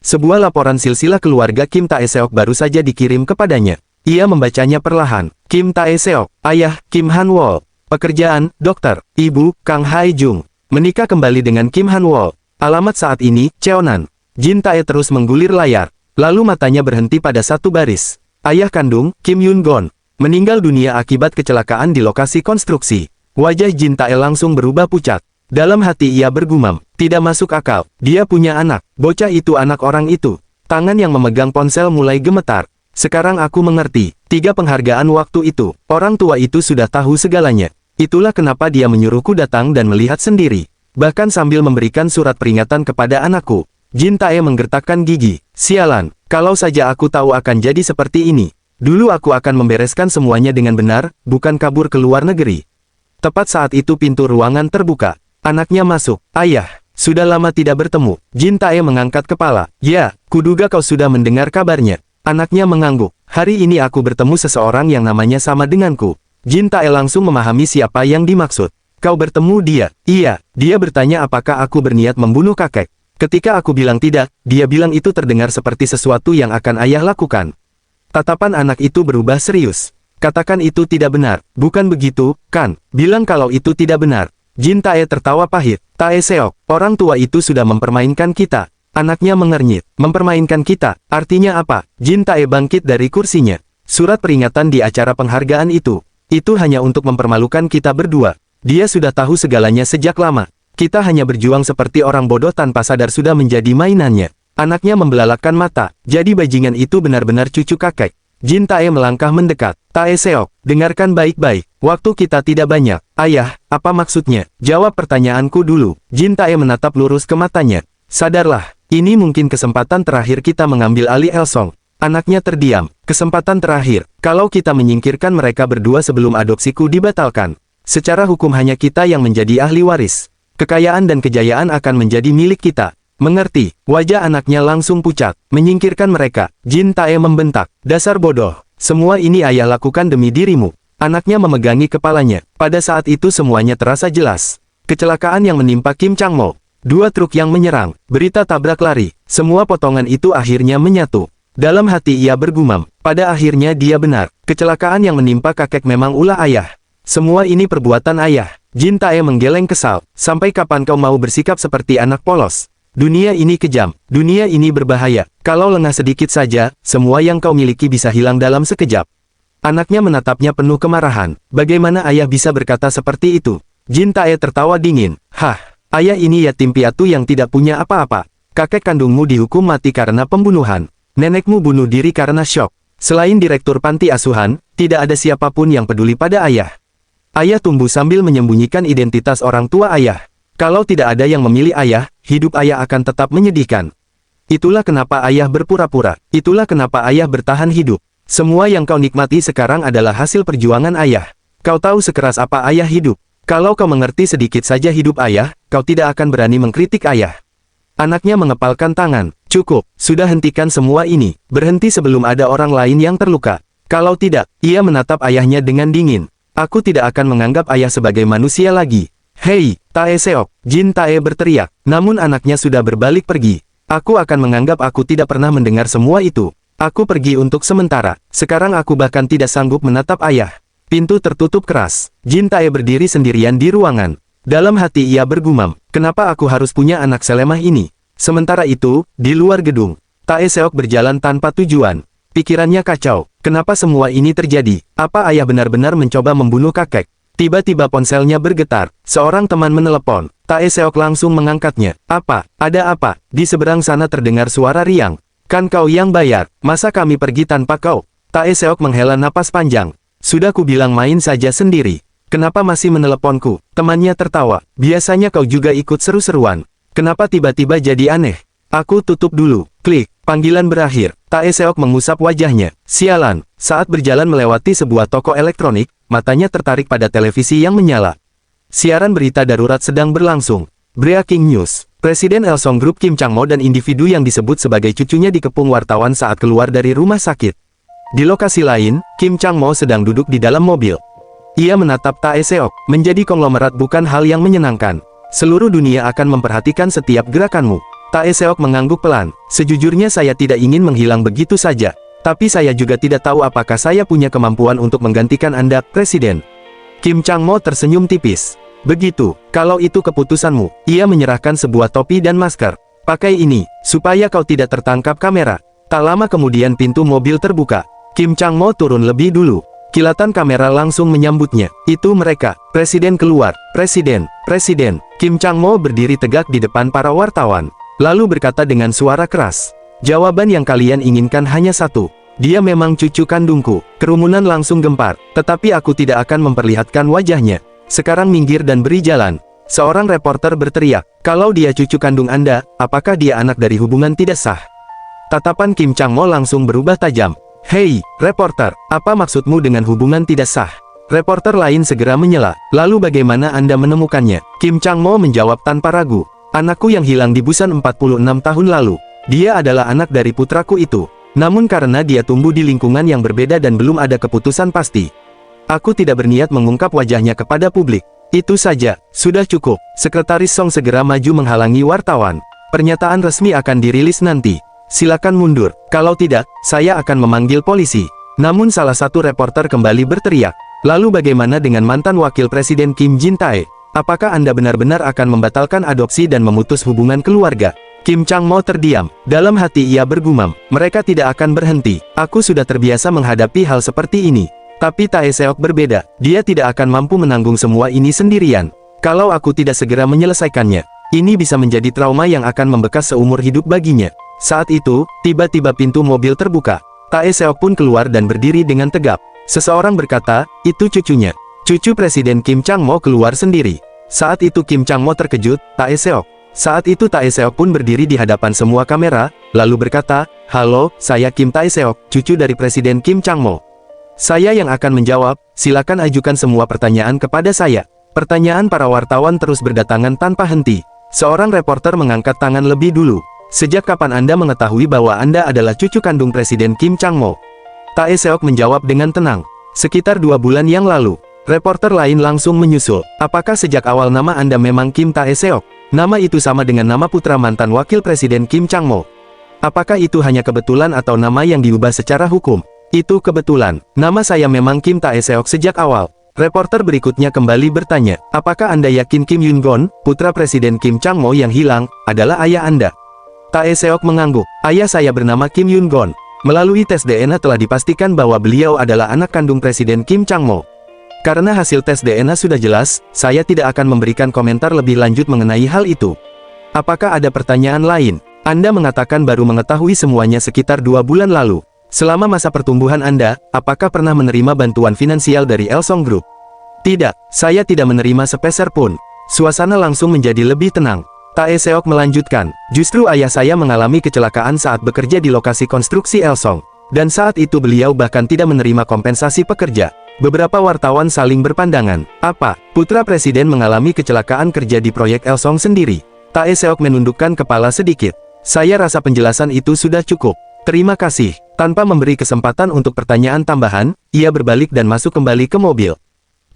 Sebuah laporan silsilah keluarga Kim Tae Seok baru saja dikirim kepadanya. Ia membacanya perlahan. "Kim Tae Seok, ayah, Kim Han Wol. Pekerjaan, dokter. Ibu, Kang Hai Jung. Menikah kembali dengan Kim Han Wol. Alamat saat ini, Cheonan." Jin Tae terus menggulir layar. Lalu matanya berhenti pada satu baris. "Ayah kandung, Kim Yun Gon, meninggal dunia akibat kecelakaan di lokasi konstruksi." Wajah Jin Tae langsung berubah pucat. Dalam hati ia bergumam, tidak masuk akal. Dia punya anak. Bocah itu anak orang itu. Tangan yang memegang ponsel mulai gemetar. "Sekarang aku mengerti. 3 penghargaan waktu itu. Orang tua itu sudah tahu segalanya. Itulah kenapa dia menyuruhku datang dan melihat sendiri. Bahkan sambil memberikan surat peringatan kepada anakku." Jin Tae menggertakkan gigi. "Sialan, kalau saja aku tahu akan jadi seperti ini. Dulu aku akan membereskan semuanya dengan benar, bukan kabur ke luar negeri." Tepat saat itu pintu ruangan terbuka. Anaknya masuk. "Ayah, sudah lama tidak bertemu." Jin Tae mengangkat kepala. "Ya, kuduga kau sudah mendengar kabarnya." Anaknya mengangguk. "Hari ini aku bertemu seseorang yang namanya sama denganku." Jin Tae langsung memahami siapa yang dimaksud. "Kau bertemu dia?" "Iya." Dia bertanya apakah aku berniat membunuh kakek. Ketika aku bilang tidak, dia bilang itu terdengar seperti sesuatu yang akan ayah lakukan. Tatapan anak itu berubah serius. "Katakan itu tidak benar. Bukan begitu, kan? Bilang kalau itu tidak benar." Jin Tae tertawa pahit. "Tae Seok, orang tua itu sudah mempermainkan kita." Anaknya mengernyit. "Mempermainkan kita, artinya apa?" Jin Tae bangkit dari kursinya. "Surat peringatan di acara penghargaan itu hanya untuk mempermalukan kita berdua. Dia sudah tahu segalanya sejak lama. Kita hanya berjuang seperti orang bodoh tanpa sadar sudah menjadi mainannya." Anaknya membelalakkan mata. "Jadi bajingan itu benar-benar cucu kakek?" Jin Tae melangkah mendekat. "Tae Seok, dengarkan baik-baik. Waktu kita tidak banyak." "Ayah, apa maksudnya? Jawab pertanyaanku dulu." Jin Tae menatap lurus ke matanya. "Sadarlah, ini mungkin kesempatan terakhir kita mengambil alih Elsong." Anaknya terdiam. "Kesempatan terakhir. Kalau kita menyingkirkan mereka berdua sebelum adopsiku dibatalkan, secara hukum hanya kita yang menjadi ahli waris. Kekayaan dan kejayaan akan menjadi milik kita. Mengerti?" Wajah anaknya langsung pucat. "Menyingkirkan mereka." Jin Tae membentak. "Dasar bodoh. Semua ini ayah lakukan demi dirimu." Anaknya memegangi kepalanya. Pada saat itu semuanya terasa jelas. Kecelakaan yang menimpa Kim Chang-mo. 2 truk yang menyerang. Berita tabrak lari. Semua potongan itu akhirnya menyatu. Dalam hati ia bergumam. Pada akhirnya dia benar. Kecelakaan yang menimpa kakek memang ulah ayah. Semua ini perbuatan ayah. Jin Tae menggeleng kesal. "Sampai kapan kau mau bersikap seperti anak polos? Dunia ini kejam. Dunia ini berbahaya. Kalau lengah sedikit saja, semua yang kau miliki bisa hilang dalam sekejap." Anaknya menatapnya penuh kemarahan. Bagaimana ayah bisa berkata seperti itu? Jin Tae tertawa dingin. "Hah, ayah ini yatim piatu yang tidak punya apa-apa. Kakek kandungmu dihukum mati karena pembunuhan. Nenekmu bunuh diri karena syok. Selain direktur panti asuhan, tidak ada siapapun yang peduli pada ayah." Ayah tumbuh sambil menyembunyikan identitas orang tua ayah. Kalau tidak ada yang memilih ayah, hidup ayah akan tetap menyedihkan. Itulah kenapa ayah berpura-pura. Itulah kenapa ayah bertahan hidup. Semua yang kau nikmati sekarang adalah hasil perjuangan ayah. Kau tahu sekeras apa ayah hidup. Kalau kau mengerti sedikit saja hidup ayah, kau tidak akan berani mengkritik ayah. Anaknya mengepalkan tangan. Cukup, sudah hentikan semua ini. Berhenti sebelum ada orang lain yang terluka. Kalau tidak, ia menatap ayahnya dengan dingin. Aku tidak akan menganggap ayah sebagai manusia lagi. Hei, Tae Seok, Jin Tae berteriak. Namun anaknya sudah berbalik pergi. Aku akan menganggap aku tidak pernah mendengar semua itu. Aku pergi untuk sementara. Sekarang aku bahkan tidak sanggup menatap ayah. Pintu tertutup keras. Jin Tae berdiri sendirian di ruangan. Dalam hati ia bergumam, kenapa aku harus punya anak selemah ini? Sementara itu, di luar gedung, Tae Seok berjalan tanpa tujuan. Pikirannya kacau. Kenapa semua ini terjadi? Apa ayah benar-benar mencoba membunuh kakek? Tiba-tiba ponselnya bergetar. Seorang teman menelepon. Tae Seok langsung mengangkatnya. Apa? Ada apa? Di seberang sana terdengar suara riang. Kan kau yang bayar? Masa kami pergi tanpa kau? Tae Seok menghela napas panjang. Sudah kubilang main saja sendiri. Kenapa masih meneleponku? Temannya tertawa. Biasanya kau juga ikut seru-seruan. Kenapa tiba-tiba jadi aneh? Aku tutup dulu. Klik. Panggilan berakhir. Tae Seok mengusap wajahnya. Sialan. Saat berjalan melewati sebuah toko elektronik, matanya tertarik pada televisi yang menyala. Siaran berita darurat sedang berlangsung. Breaking news. Presiden Elsong Group Kim Chang-mo dan individu yang disebut sebagai cucunya dikepung wartawan saat keluar dari rumah sakit. Di lokasi lain, Kim Chang-mo sedang duduk di dalam mobil. Ia menatap Tae Seok. Menjadi konglomerat bukan hal yang menyenangkan. Seluruh dunia akan memperhatikan setiap gerakanmu. Tae Seok mengangguk pelan. Sejujurnya saya tidak ingin menghilang begitu saja. Tapi saya juga tidak tahu apakah saya punya kemampuan untuk menggantikan Anda, Presiden. Kim Chang-mo tersenyum tipis. Begitu, kalau itu keputusanmu. Ia menyerahkan sebuah topi dan masker. Pakai ini, supaya kau tidak tertangkap kamera. Tak lama kemudian pintu mobil terbuka. Kim Chang-mo turun lebih dulu. Kilatan kamera langsung menyambutnya. Itu mereka. Presiden keluar. Presiden. Presiden. Kim Chang-mo berdiri tegak di depan para wartawan. Lalu berkata dengan suara keras. Jawaban yang kalian inginkan hanya satu. Dia memang cucu kandungku. Kerumunan langsung gempar. Tetapi aku tidak akan memperlihatkan wajahnya. Sekarang minggir dan beri jalan. Seorang reporter berteriak. Kalau dia cucu kandung Anda, apakah dia anak dari hubungan tidak sah? Tatapan Kim Chang-mo langsung berubah tajam. Hei, reporter, apa maksudmu dengan hubungan tidak sah? Reporter lain segera menyela. Lalu bagaimana Anda menemukannya? Kim Chang-mo menjawab tanpa ragu. Anakku yang hilang di Busan 46 tahun lalu. Dia adalah anak dari putraku itu. Namun karena dia tumbuh di lingkungan yang berbeda dan belum ada keputusan pasti, aku tidak berniat mengungkap wajahnya kepada publik. Itu saja, sudah cukup. Sekretaris Song segera maju menghalangi wartawan. Pernyataan resmi akan dirilis nanti. Silakan mundur, kalau tidak, saya akan memanggil polisi. Namun salah satu reporter kembali berteriak. Lalu bagaimana dengan mantan wakil presiden Kim Jin Tae? Apakah Anda benar-benar akan membatalkan adopsi dan memutus hubungan keluarga? Kim Chang-mo terdiam. Dalam hati ia bergumam, mereka tidak akan berhenti. Aku sudah terbiasa menghadapi hal seperti ini. Tapi Tae Seok berbeda, dia tidak akan mampu menanggung semua ini sendirian. Kalau aku tidak segera menyelesaikannya, ini bisa menjadi trauma yang akan membekas seumur hidup baginya. Saat itu, tiba-tiba pintu mobil terbuka. Tae Seok pun keluar dan berdiri dengan tegap. Seseorang berkata, itu cucunya. Cucu Presiden Kim Chang-mo keluar sendiri. Saat itu Kim Chang-mo terkejut, Tae Seok. Saat itu Tae Seok pun berdiri di hadapan semua kamera, lalu berkata, halo, saya Kim Tae Seok, cucu dari Presiden Kim Chang-mo. Saya yang akan menjawab, silakan ajukan semua pertanyaan kepada saya. Pertanyaan para wartawan terus berdatangan tanpa henti. Seorang reporter mengangkat tangan lebih dulu. Sejak kapan Anda mengetahui bahwa Anda adalah cucu kandung Presiden Kim Chang-mo? Tae Seok menjawab dengan tenang. Sekitar 2 bulan yang lalu. Reporter lain langsung menyusul. Apakah sejak awal nama Anda memang Kim Tae Seok? Nama itu sama dengan nama putra mantan wakil Presiden Kim Chang-mo. Apakah itu hanya kebetulan atau nama yang diubah secara hukum? Itu kebetulan. Nama saya memang Kim Tae Seok sejak awal. Reporter berikutnya kembali bertanya. Apakah Anda yakin Kim Yun-gon, putra Presiden Kim Chang-mo yang hilang, adalah ayah Anda? Tae Seok mengangguk. Ayah saya bernama Kim Yun-gon. Melalui tes DNA telah dipastikan bahwa beliau adalah anak kandung Presiden Kim Chang-mo. Karena hasil tes DNA sudah jelas, saya tidak akan memberikan komentar lebih lanjut mengenai hal itu. Apakah ada pertanyaan lain? Anda mengatakan baru mengetahui semuanya sekitar 2 bulan lalu. Selama masa pertumbuhan Anda, apakah pernah menerima bantuan finansial dari Elsong Group? Tidak, saya tidak menerima sepeser pun. Suasana langsung menjadi lebih tenang. Tae Seok melanjutkan, justru ayah saya mengalami kecelakaan saat bekerja di lokasi konstruksi Elsong. Dan saat itu beliau bahkan tidak menerima kompensasi pekerja. Beberapa wartawan saling berpandangan. Apa? Putra Presiden mengalami kecelakaan kerja di proyek Elsong sendiri? Tae Seok menundukkan kepala sedikit. Saya rasa penjelasan itu sudah cukup. Terima kasih. Tanpa memberi kesempatan untuk pertanyaan tambahan, ia berbalik dan masuk kembali ke mobil.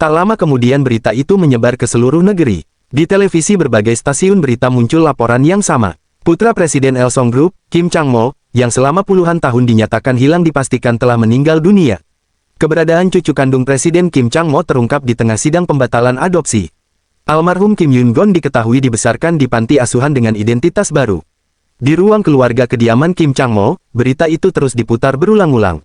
Tak lama kemudian berita itu menyebar ke seluruh negeri. Di televisi berbagai stasiun berita muncul laporan yang sama. Putra Presiden Elsong Group, Kim Chang-mo, yang selama puluhan tahun dinyatakan hilang dipastikan telah meninggal dunia. Keberadaan cucu kandung Presiden Kim Chang-mo terungkap di tengah sidang pembatalan adopsi. Almarhum Kim Yun-gon diketahui dibesarkan di panti asuhan dengan identitas baru. Di ruang keluarga kediaman Kim Chang-mo, berita itu terus diputar berulang-ulang.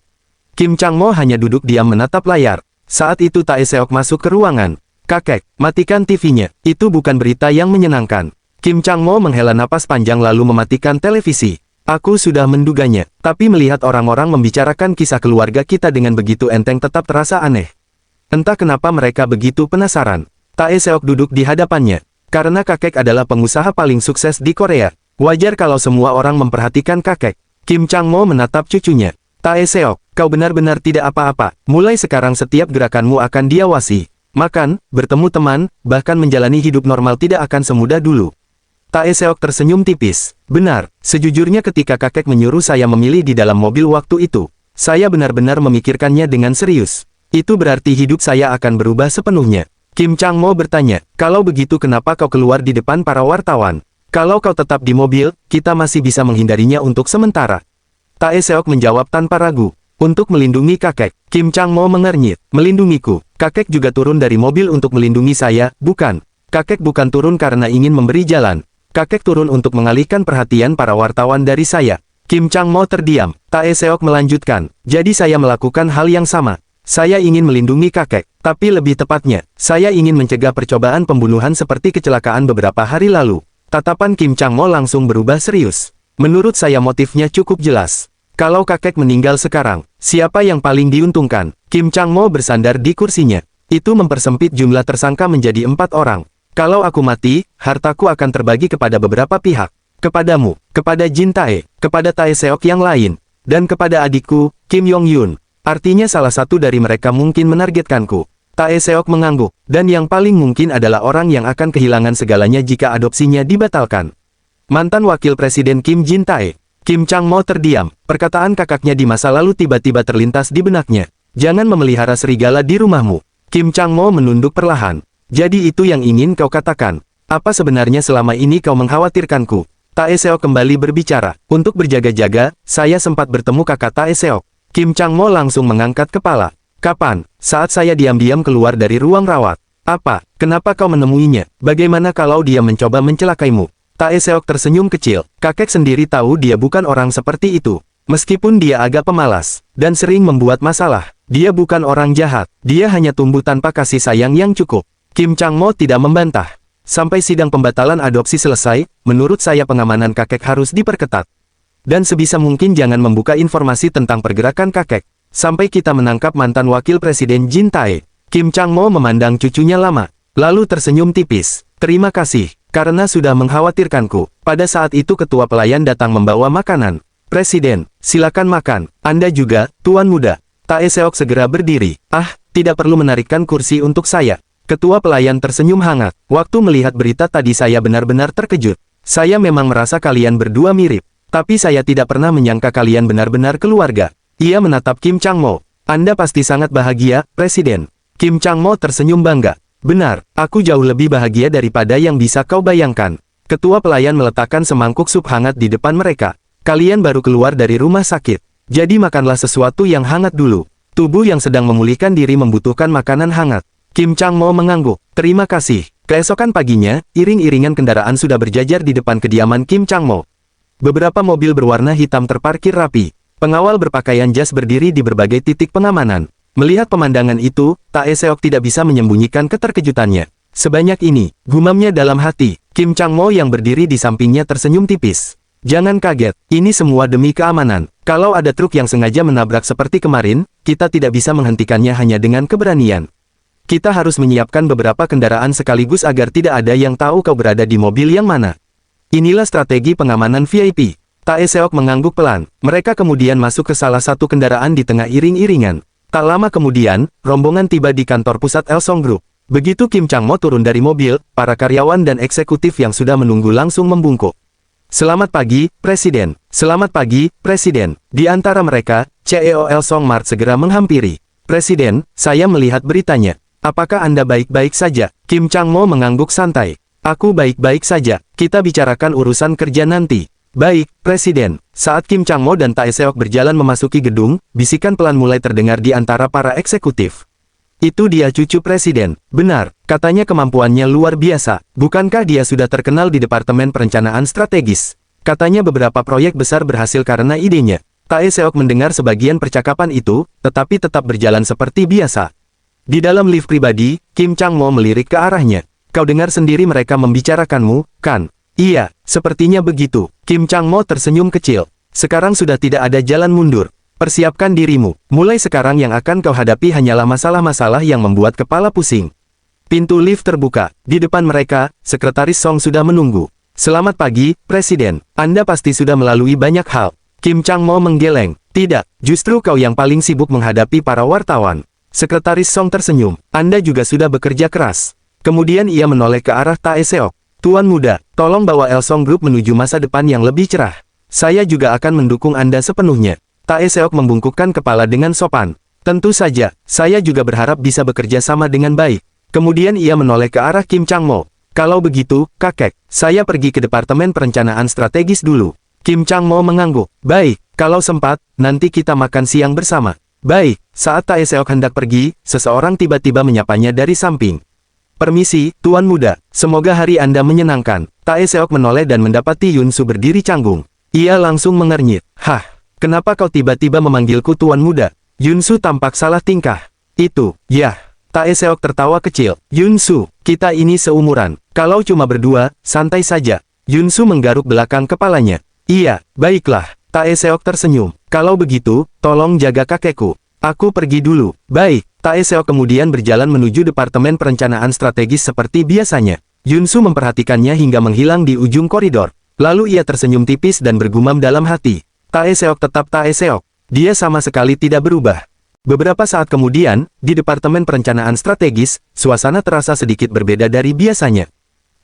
Kim Chang-mo hanya duduk diam menatap layar. Saat itu Tae Seok masuk ke ruangan. "Kakek, matikan TV-nya. Itu bukan berita yang menyenangkan." Kim Chang-mo menghela napas panjang lalu mematikan televisi. "Aku sudah menduganya, tapi melihat orang-orang membicarakan kisah keluarga kita dengan begitu enteng tetap terasa aneh. Entah kenapa mereka begitu penasaran." Tae Seok duduk di hadapannya. Karena kakek adalah pengusaha paling sukses di Korea, wajar kalau semua orang memperhatikan kakek. Kim Chang-mo menatap cucunya. "Tae Seok, kau benar-benar tidak apa-apa. Mulai sekarang setiap gerakanmu akan diawasi. Makan, bertemu teman, bahkan menjalani hidup normal tidak akan semudah dulu." Tae Seok tersenyum tipis. "Benar, sejujurnya ketika kakek menyuruh saya memilih di dalam mobil waktu itu, saya benar-benar memikirkannya dengan serius. Itu berarti hidup saya akan berubah sepenuhnya." Kim Chang-mo bertanya, "Kalau begitu kenapa kau keluar di depan para wartawan? Kalau kau tetap di mobil, kita masih bisa menghindarinya untuk sementara." Tae Seok menjawab tanpa ragu, "Untuk melindungi kakek." Kim Chang-mo mengernyit, "Melindungiku? Kakek juga turun dari mobil untuk melindungi saya, bukan? Kakek bukan turun karena ingin memberi jalan. Kakek turun untuk mengalihkan perhatian para wartawan dari saya." Kim Chang-mo terdiam. Tae Seok melanjutkan, "Jadi saya melakukan hal yang sama. Saya ingin melindungi kakek, tapi lebih tepatnya, saya ingin mencegah percobaan pembunuhan seperti kecelakaan beberapa hari lalu." Tatapan Kim Chang-mo langsung berubah serius. "Menurut saya motifnya cukup jelas. Kalau kakek meninggal sekarang, siapa yang paling diuntungkan?" Kim Chang-mo bersandar di kursinya. "Itu mempersempit jumlah tersangka menjadi 4 orang. Kalau aku mati, hartaku akan terbagi kepada beberapa pihak. Kepadamu, kepada Jin Tae, kepada Tae Seok yang lain, dan kepada adikku, Kim Yong-yun. Artinya salah satu dari mereka mungkin menargetkanku." Tae Seok mengangguk, "Dan yang paling mungkin adalah orang yang akan kehilangan segalanya jika adopsinya dibatalkan." Mantan Wakil Presiden Kim Jin Tae. Kim Chang-mo terdiam. Perkataan kakaknya di masa lalu tiba-tiba terlintas di benaknya. "Jangan memelihara serigala di rumahmu." Kim Chang-mo menunduk perlahan. "Jadi itu yang ingin kau katakan? Apa sebenarnya selama ini kau mengkhawatirkanku?" Tae Seok kembali berbicara. "Untuk berjaga-jaga, saya sempat bertemu kakak Tae Seok." Kim Chang-mo langsung mengangkat kepala. "Kapan?" "Saat saya diam-diam keluar dari ruang rawat." "Apa? Kenapa kau menemuinya? Bagaimana kalau dia mencoba mencelakaimu?" Tae Seok tersenyum kecil. "Kakek sendiri tahu dia bukan orang seperti itu. Meskipun dia agak pemalas, dan sering membuat masalah, dia bukan orang jahat. Dia hanya tumbuh tanpa kasih sayang yang cukup." Kim Chang-mo tidak membantah. "Sampai sidang pembatalan adopsi selesai, menurut saya pengamanan kakek harus diperketat. Dan sebisa mungkin jangan membuka informasi tentang pergerakan kakek, sampai kita menangkap mantan wakil presiden Jin Tae." Kim Chang-mo memandang cucunya lama, lalu tersenyum tipis. "Terima kasih, karena sudah mengkhawatirkanku." Pada saat itu ketua pelayan datang membawa makanan. "Presiden, silakan makan. Anda juga, Tuan Muda." Tae Seok segera berdiri. "Ah, tidak perlu menarikkan kursi untuk saya." Ketua pelayan tersenyum hangat. "Waktu melihat berita tadi saya benar-benar terkejut. Saya memang merasa kalian berdua mirip. Tapi saya tidak pernah menyangka kalian benar-benar keluarga." Ia menatap Kim Chang-mo. "Anda pasti sangat bahagia, Presiden." Kim Chang-mo tersenyum bangga. "Benar, aku jauh lebih bahagia daripada yang bisa kau bayangkan." Ketua pelayan meletakkan semangkuk sup hangat di depan mereka. "Kalian baru keluar dari rumah sakit, jadi makanlah sesuatu yang hangat dulu. Tubuh yang sedang memulihkan diri membutuhkan makanan hangat." Kim Chang-mo mengangguk. "Terima kasih." Keesokan paginya, iring-iringan kendaraan sudah berjajar di depan kediaman Kim Chang-mo. Beberapa mobil berwarna hitam terparkir rapi. Pengawal berpakaian jas berdiri di berbagai titik pengamanan. Melihat pemandangan itu, Tae Seok tidak bisa menyembunyikan keterkejutannya. "Sebanyak ini," gumamnya dalam hati. Kim Chang-mo yang berdiri di sampingnya tersenyum tipis. "Jangan kaget, ini semua demi keamanan. Kalau ada truk yang sengaja menabrak seperti kemarin, kita tidak bisa menghentikannya hanya dengan keberanian. Kita harus menyiapkan beberapa kendaraan sekaligus agar tidak ada yang tahu kau berada di mobil yang mana. Inilah strategi pengamanan VIP." Tae Seok mengangguk pelan. Mereka kemudian masuk ke salah satu kendaraan di tengah iring-iringan. Tak lama kemudian, rombongan tiba di kantor pusat Elsong Group. Begitu Kim Chang-mo turun dari mobil, para karyawan dan eksekutif yang sudah menunggu langsung membungkuk. Selamat pagi, Presiden. Selamat pagi, Presiden. Di antara mereka, CEO Song Mart segera menghampiri. Presiden, saya melihat beritanya. Apakah Anda baik-baik saja? Kim Chang-mo mengangguk santai. Aku baik-baik saja. Kita bicarakan urusan kerja nanti. Baik, Presiden. Saat Kim Chang-mo dan Tae Seok berjalan memasuki gedung, bisikan pelan mulai terdengar di antara para eksekutif. Itu dia cucu Presiden. Benar, katanya kemampuannya luar biasa. Bukankah dia sudah terkenal di Departemen Perencanaan Strategis? Katanya beberapa proyek besar berhasil karena idenya. Tae Seok mendengar sebagian percakapan itu, tetapi tetap berjalan seperti biasa. Di dalam lift pribadi, Kim Chang-mo melirik ke arahnya. Kau dengar sendiri mereka membicarakanmu, kan? Iya, sepertinya begitu. Kim Chang-mo tersenyum kecil. Sekarang sudah tidak ada jalan mundur. Persiapkan dirimu. Mulai sekarang yang akan kau hadapi hanyalah masalah-masalah yang membuat kepala pusing. Pintu lift terbuka. Di depan mereka, Sekretaris Song sudah menunggu. Selamat pagi, Presiden. Anda pasti sudah melalui banyak hal. Kim Chang-mo menggeleng. Tidak, justru kau yang paling sibuk menghadapi para wartawan. Sekretaris Song tersenyum. Anda juga sudah bekerja keras. Kemudian ia menoleh ke arah Tae Seok. Tuan muda, tolong bawa Elsong Group menuju masa depan yang lebih cerah. Saya juga akan mendukung Anda sepenuhnya. Tae Seok membungkukkan kepala dengan sopan. Tentu saja, saya juga berharap bisa bekerja sama dengan baik. Kemudian ia menoleh ke arah Kim Chang-mo. Kalau begitu, kakek, saya pergi ke Departemen Perencanaan Strategis dulu. Kim Chang-mo mengangguk. Baik, kalau sempat, nanti kita makan siang bersama. Baik, saat Tae Seok hendak pergi, seseorang tiba-tiba menyapanya dari samping. Permisi, Tuan Muda, semoga hari Anda menyenangkan. Tae Seok menoleh dan mendapati Yun Su berdiri canggung. Ia langsung mengernyit. Hah, kenapa kau tiba-tiba memanggilku Tuan Muda? Yun Su tampak salah tingkah. Itu, yah. Tae Seok tertawa kecil. Yun Su, kita ini seumuran. Kalau cuma berdua, santai saja. Yun Su menggaruk belakang kepalanya. Iya, baiklah. Tae Seok tersenyum. Kalau begitu, tolong jaga kakekku. Aku pergi dulu. Baik. Tae Seok kemudian berjalan menuju Departemen Perencanaan Strategis seperti biasanya. Yun Su memperhatikannya hingga menghilang di ujung koridor. Lalu ia tersenyum tipis dan bergumam dalam hati. Tae Seok tetap Tae Seok. Dia sama sekali tidak berubah. Beberapa saat kemudian, di Departemen Perencanaan Strategis, suasana terasa sedikit berbeda dari biasanya.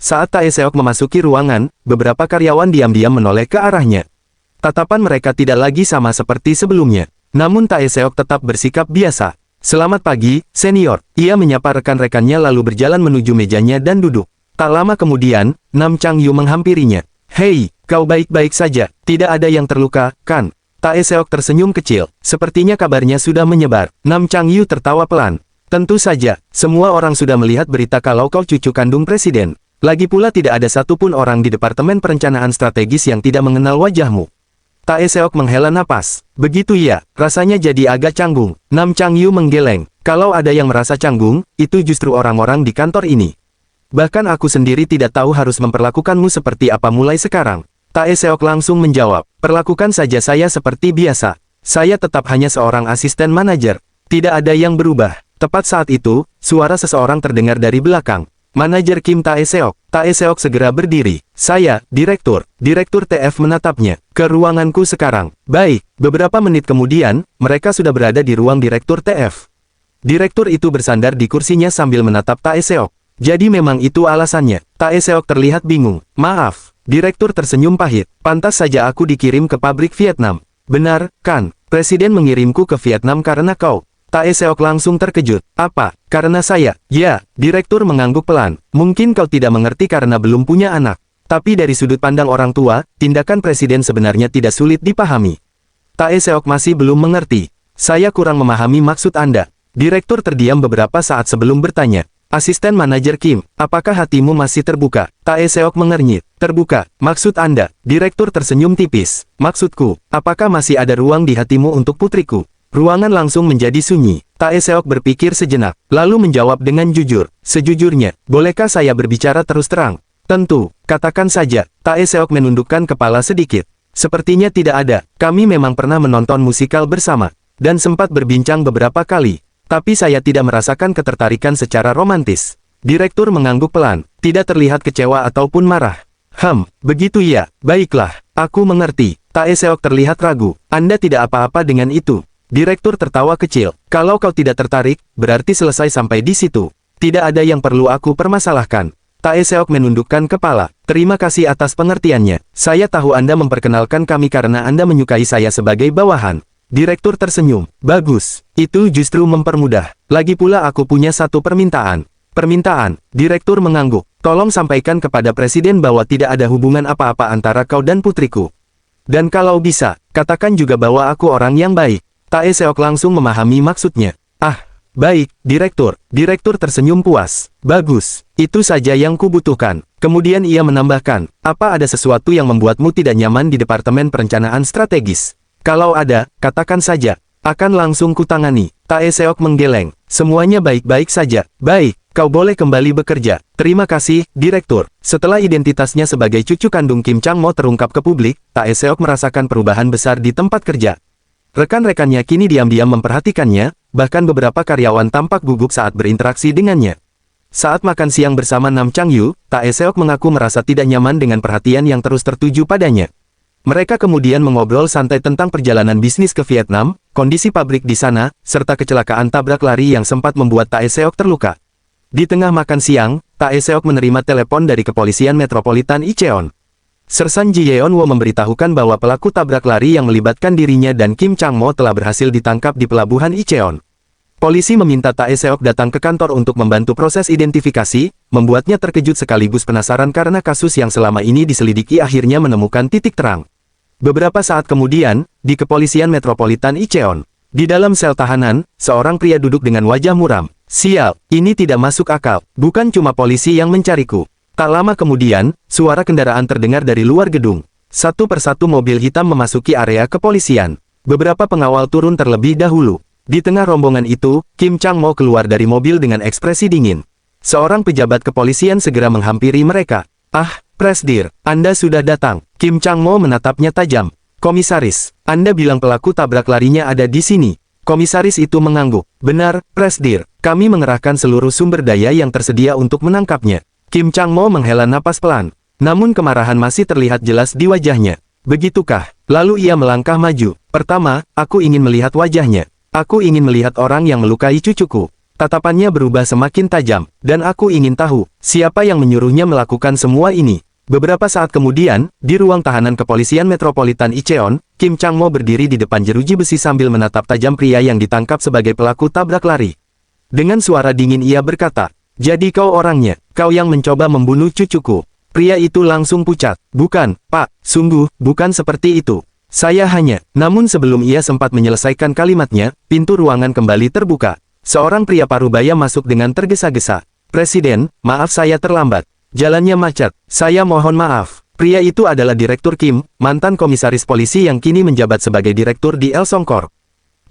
Saat Tae Seok memasuki ruangan, beberapa karyawan diam-diam menoleh ke arahnya. Tatapan mereka tidak lagi sama seperti sebelumnya. Namun Tae Seok tetap bersikap biasa. Selamat pagi, senior. Ia menyapa rekan-rekannya lalu berjalan menuju mejanya dan duduk. Tak lama kemudian, Nam Chang Yu menghampirinya. Hei, kau baik-baik saja. Tidak ada yang terluka, kan? Tae Seok tersenyum kecil. Sepertinya kabarnya sudah menyebar. Nam Chang Yu tertawa pelan. Tentu saja, semua orang sudah melihat berita kalau kau cucu kandung presiden. Lagi pula tidak ada satupun orang di Departemen Perencanaan Strategis yang tidak mengenal wajahmu. Tae Seok menghela napas. Begitu ya, rasanya jadi agak canggung. Nam Chang Yu menggeleng. Kalau ada yang merasa canggung, itu justru orang-orang di kantor ini. Bahkan aku sendiri tidak tahu harus memperlakukanmu seperti apa mulai sekarang. Tae Seok langsung menjawab. Perlakukan saja saya seperti biasa. Saya tetap hanya seorang asisten manajer. Tidak ada yang berubah. Tepat saat itu, suara seseorang terdengar dari belakang. Manajer Kim Tae Seok. Tae Seok segera berdiri. Saya, Direktur. Direktur TF menatapnya. Ke ruanganku sekarang. Baik, beberapa menit kemudian, mereka sudah berada di ruang Direktur TF. Direktur itu bersandar di kursinya sambil menatap Tae Seok. Jadi memang itu alasannya. Tae Seok terlihat bingung. Maaf. Direktur tersenyum pahit. Pantas saja aku dikirim ke pabrik Vietnam. Benar, kan? Presiden mengirimku ke Vietnam karena kau. Tae Seok langsung terkejut. Apa? Karena saya? Ya, Direktur mengangguk pelan. Mungkin kau tidak mengerti karena belum punya anak. Tapi dari sudut pandang orang tua, tindakan presiden sebenarnya tidak sulit dipahami. Tae Seok masih belum mengerti. Saya kurang memahami maksud Anda. Direktur terdiam beberapa saat sebelum bertanya. Asisten manajer Kim, apakah hatimu masih terbuka? Tae Seok mengernyit. Terbuka, maksud Anda? Direktur tersenyum tipis. Maksudku, apakah masih ada ruang di hatimu untuk putriku? Ruangan langsung menjadi sunyi. Tae Seok berpikir sejenak, lalu menjawab dengan jujur. Sejujurnya, bolehkah saya berbicara terus terang? Tentu, katakan saja. Tae Seok menundukkan kepala sedikit. Sepertinya tidak ada. Kami memang pernah menonton musikal bersama, dan sempat berbincang beberapa kali. Tapi saya tidak merasakan ketertarikan secara romantis. Direktur mengangguk pelan, tidak terlihat kecewa ataupun marah. Begitu ya, baiklah, aku mengerti. Tae Seok terlihat ragu. Anda tidak apa-apa dengan itu. Direktur tertawa kecil. Kalau kau tidak tertarik, berarti selesai sampai di situ. Tidak ada yang perlu aku permasalahkan. Tae Seok menundukkan kepala. Terima kasih atas pengertiannya. Saya tahu Anda memperkenalkan kami karena Anda menyukai saya sebagai bawahan. Direktur tersenyum. Bagus. Itu justru mempermudah. Lagi pula aku punya satu permintaan. Permintaan? Direktur mengangguk. Tolong sampaikan kepada Presiden bahwa tidak ada hubungan apa-apa antara kau dan putriku. Dan kalau bisa, katakan juga bahwa aku orang yang baik. Tae Seok langsung memahami maksudnya. Ah, baik, Direktur. Direktur tersenyum puas. Bagus. Itu saja yang kubutuhkan. Kemudian ia menambahkan, apa ada sesuatu yang membuatmu tidak nyaman di Departemen Perencanaan Strategis? Kalau ada, katakan saja. Akan langsung kutangani. Tae Seok menggeleng. Semuanya baik-baik saja. Baik, kau boleh kembali bekerja. Terima kasih, Direktur. Setelah identitasnya sebagai cucu kandung Kim Chang-mo terungkap ke publik, Tae Seok merasakan perubahan besar di tempat kerja. Rekan-rekannya kini diam-diam memperhatikannya, bahkan beberapa karyawan tampak gugup saat berinteraksi dengannya. Saat makan siang bersama Nam Chang-yu, Tae Seok mengaku merasa tidak nyaman dengan perhatian yang terus tertuju padanya. Mereka kemudian mengobrol santai tentang perjalanan bisnis ke Vietnam, kondisi pabrik di sana, serta kecelakaan tabrak lari yang sempat membuat Tae Seok terluka. Di tengah makan siang, Tae Seok menerima telepon dari Kepolisian Metropolitan Incheon. Sersan Ji Yeon-wo memberitahukan bahwa pelaku tabrak lari yang melibatkan dirinya dan Kim Chang-mo telah berhasil ditangkap di pelabuhan Incheon. Polisi meminta Tae Seok datang ke kantor untuk membantu proses identifikasi, membuatnya terkejut sekaligus penasaran karena kasus yang selama ini diselidiki akhirnya menemukan titik terang. Beberapa saat kemudian, di Kepolisian Metropolitan Incheon, di dalam sel tahanan, seorang pria duduk dengan wajah muram. Sial, ini tidak masuk akal, bukan cuma polisi yang mencariku. Tak lama kemudian, suara kendaraan terdengar dari luar gedung. Satu persatu mobil hitam memasuki area kepolisian. Beberapa pengawal turun terlebih dahulu. Di tengah rombongan itu, Kim Chang-mo keluar dari mobil dengan ekspresi dingin. Seorang pejabat kepolisian segera menghampiri mereka. Ah, Presdir, Anda sudah datang. Kim Chang-mo menatapnya tajam. Komisaris, Anda bilang pelaku tabrak larinya ada di sini. Komisaris itu mengangguk. Benar, Presdir. Kami mengerahkan seluruh sumber daya yang tersedia untuk menangkapnya. Kim Chang-mo menghela napas pelan. Namun kemarahan masih terlihat jelas di wajahnya. Begitukah? Lalu ia melangkah maju. Pertama, aku ingin melihat wajahnya. Aku ingin melihat orang yang melukai cucuku. Tatapannya berubah semakin tajam, dan aku ingin tahu, siapa yang menyuruhnya melakukan semua ini. Beberapa saat kemudian, di ruang tahanan Kepolisian Metropolitan Incheon, Kim Chang-mo berdiri di depan jeruji besi sambil menatap tajam pria yang ditangkap sebagai pelaku tabrak lari. Dengan suara dingin ia berkata, jadi kau orangnya, kau yang mencoba membunuh cucuku. Pria itu langsung pucat. Bukan, Pak, sungguh, bukan seperti itu. Saya hanya, namun sebelum ia sempat menyelesaikan kalimatnya, pintu ruangan kembali terbuka. Seorang pria parubaya masuk dengan tergesa-gesa. Presiden, maaf saya terlambat. Jalannya macet, saya mohon maaf. Pria itu adalah Direktur Kim, mantan komisaris polisi yang kini menjabat sebagai direktur di Elsongkor.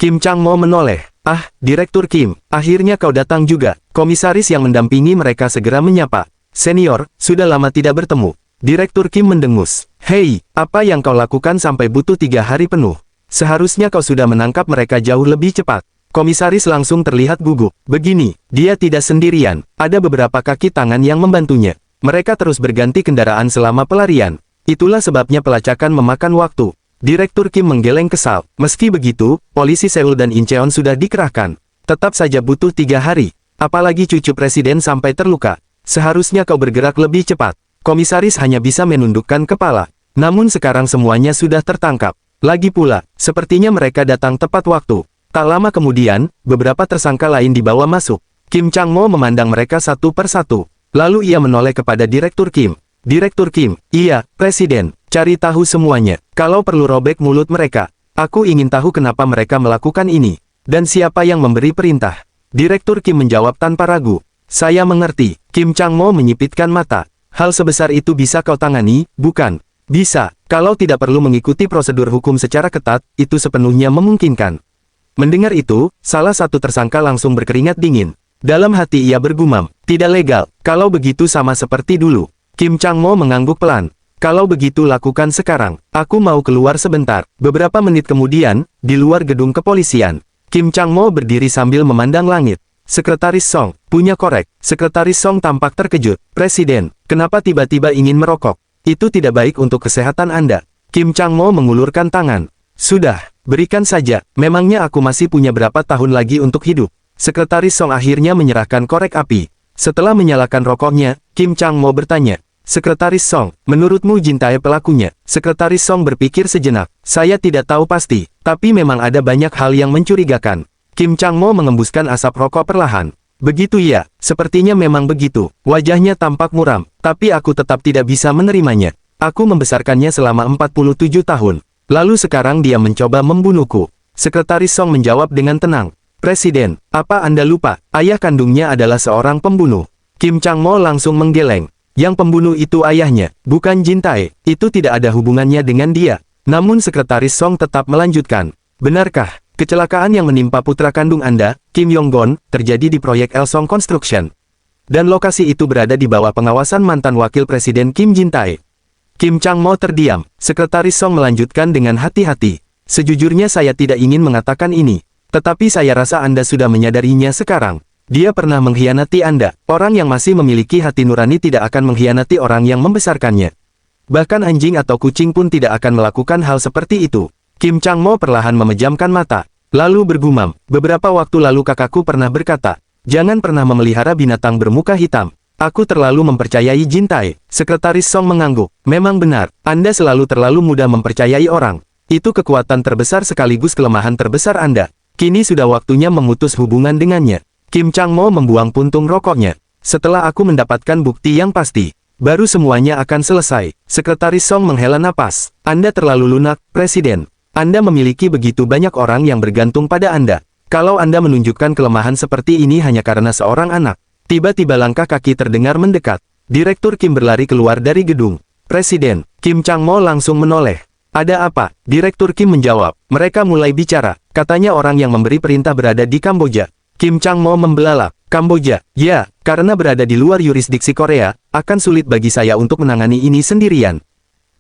Kim Chang-mo menoleh. Ah, Direktur Kim, akhirnya kau datang juga. Komisaris yang mendampingi mereka segera menyapa. Senior, sudah lama tidak bertemu. Direktur Kim mendengus. Hei, apa yang kau lakukan sampai butuh 3 hari penuh? Seharusnya kau sudah menangkap mereka jauh lebih cepat. Komisaris langsung terlihat gugup. Begini, dia tidak sendirian. Ada beberapa kaki tangan yang membantunya. Mereka terus berganti kendaraan selama pelarian. Itulah sebabnya pelacakan memakan waktu. Direktur Kim menggeleng kesal. Meski begitu, polisi Seoul dan Incheon sudah dikerahkan. Tetap saja butuh 3 hari. Apalagi cucu presiden sampai terluka. Seharusnya kau bergerak lebih cepat. Komisaris hanya bisa menundukkan kepala. Namun sekarang semuanya sudah tertangkap. Lagi pula, sepertinya mereka datang tepat waktu. Tak lama kemudian, beberapa tersangka lain dibawa masuk. Kim Chang-mo memandang mereka satu persatu. Lalu ia menoleh kepada Direktur Kim. Direktur Kim, iya, Presiden, cari tahu semuanya. Kalau perlu robek mulut mereka. Aku ingin tahu kenapa mereka melakukan ini. Dan siapa yang memberi perintah. Direktur Kim menjawab tanpa ragu. Saya mengerti. Kim Chang-mo menyipitkan mata. Hal sebesar itu bisa kau tangani, bukan? Bisa. Kalau tidak perlu mengikuti prosedur hukum secara ketat, itu sepenuhnya memungkinkan. Mendengar itu, salah satu tersangka langsung berkeringat dingin. Dalam hati ia bergumam, tidak legal. Kalau begitu sama seperti dulu. Kim Chang-mo mengangguk pelan. Kalau begitu lakukan sekarang. Aku mau keluar sebentar. Beberapa menit kemudian, di luar gedung kepolisian, Kim Chang-mo berdiri sambil memandang langit. Sekretaris Song, punya korek. Sekretaris Song tampak terkejut. Presiden, kenapa tiba-tiba ingin merokok? Itu tidak baik untuk kesehatan Anda. Kim Chang-mo mengulurkan tangan. Sudah, berikan saja. Memangnya aku masih punya berapa tahun lagi untuk hidup? Sekretaris Song akhirnya menyerahkan korek api. Setelah menyalakan rokoknya, Kim Chang-mo bertanya, Sekretaris Song, menurutmu Jin Tae pelakunya? Sekretaris Song berpikir sejenak. Saya tidak tahu pasti, tapi memang ada banyak hal yang mencurigakan. Kim Chang-mo mengembuskan asap rokok perlahan. Begitu ya, sepertinya memang begitu. Wajahnya tampak muram, tapi aku tetap tidak bisa menerimanya. Aku membesarkannya selama 47 tahun. Lalu sekarang dia mencoba membunuhku. Sekretaris Song menjawab dengan tenang. Presiden, apa Anda lupa? Ayah kandungnya adalah seorang pembunuh. Kim Chang-mo langsung menggeleng. Yang pembunuh itu ayahnya, bukan Jin Tae. Itu tidak ada hubungannya dengan dia. Namun Sekretaris Song tetap melanjutkan. Benarkah? Kecelakaan yang menimpa putra kandung Anda, Kim Yong-gon, terjadi di proyek Elsong Construction. Dan lokasi itu berada di bawah pengawasan mantan wakil presiden Kim Jin Tae. Kim Chang-mo terdiam. Sekretaris Song melanjutkan dengan hati-hati. Sejujurnya saya tidak ingin mengatakan ini. Tetapi saya rasa Anda sudah menyadarinya sekarang. Dia pernah mengkhianati Anda. Orang yang masih memiliki hati nurani tidak akan mengkhianati orang yang membesarkannya. Bahkan anjing atau kucing pun tidak akan melakukan hal seperti itu. Kim Chang-mo perlahan memejamkan mata. Lalu bergumam, beberapa waktu lalu kakakku pernah berkata, jangan pernah memelihara binatang bermuka hitam. Aku terlalu mempercayai Jin Tae. Sekretaris Song mengangguk. Memang benar, Anda selalu terlalu mudah mempercayai orang. Itu kekuatan terbesar sekaligus kelemahan terbesar Anda. Kini sudah waktunya memutus hubungan dengannya. Kim Chang-mo membuang puntung rokoknya. Setelah aku mendapatkan bukti yang pasti, baru semuanya akan selesai. Sekretaris Song menghela napas. Anda terlalu lunak, Presiden. Anda memiliki begitu banyak orang yang bergantung pada Anda. Kalau Anda menunjukkan kelemahan seperti ini hanya karena seorang anak. Tiba-tiba langkah kaki terdengar mendekat. Direktur Kim berlari keluar dari gedung. Presiden, Kim Chang-mo langsung menoleh. Ada apa? Direktur Kim menjawab. Mereka mulai bicara. Katanya orang yang memberi perintah berada di Kamboja. Kim Chang-mo membelalak. Kamboja? Ya, karena berada di luar yurisdiksi Korea, akan sulit bagi saya untuk menangani ini sendirian.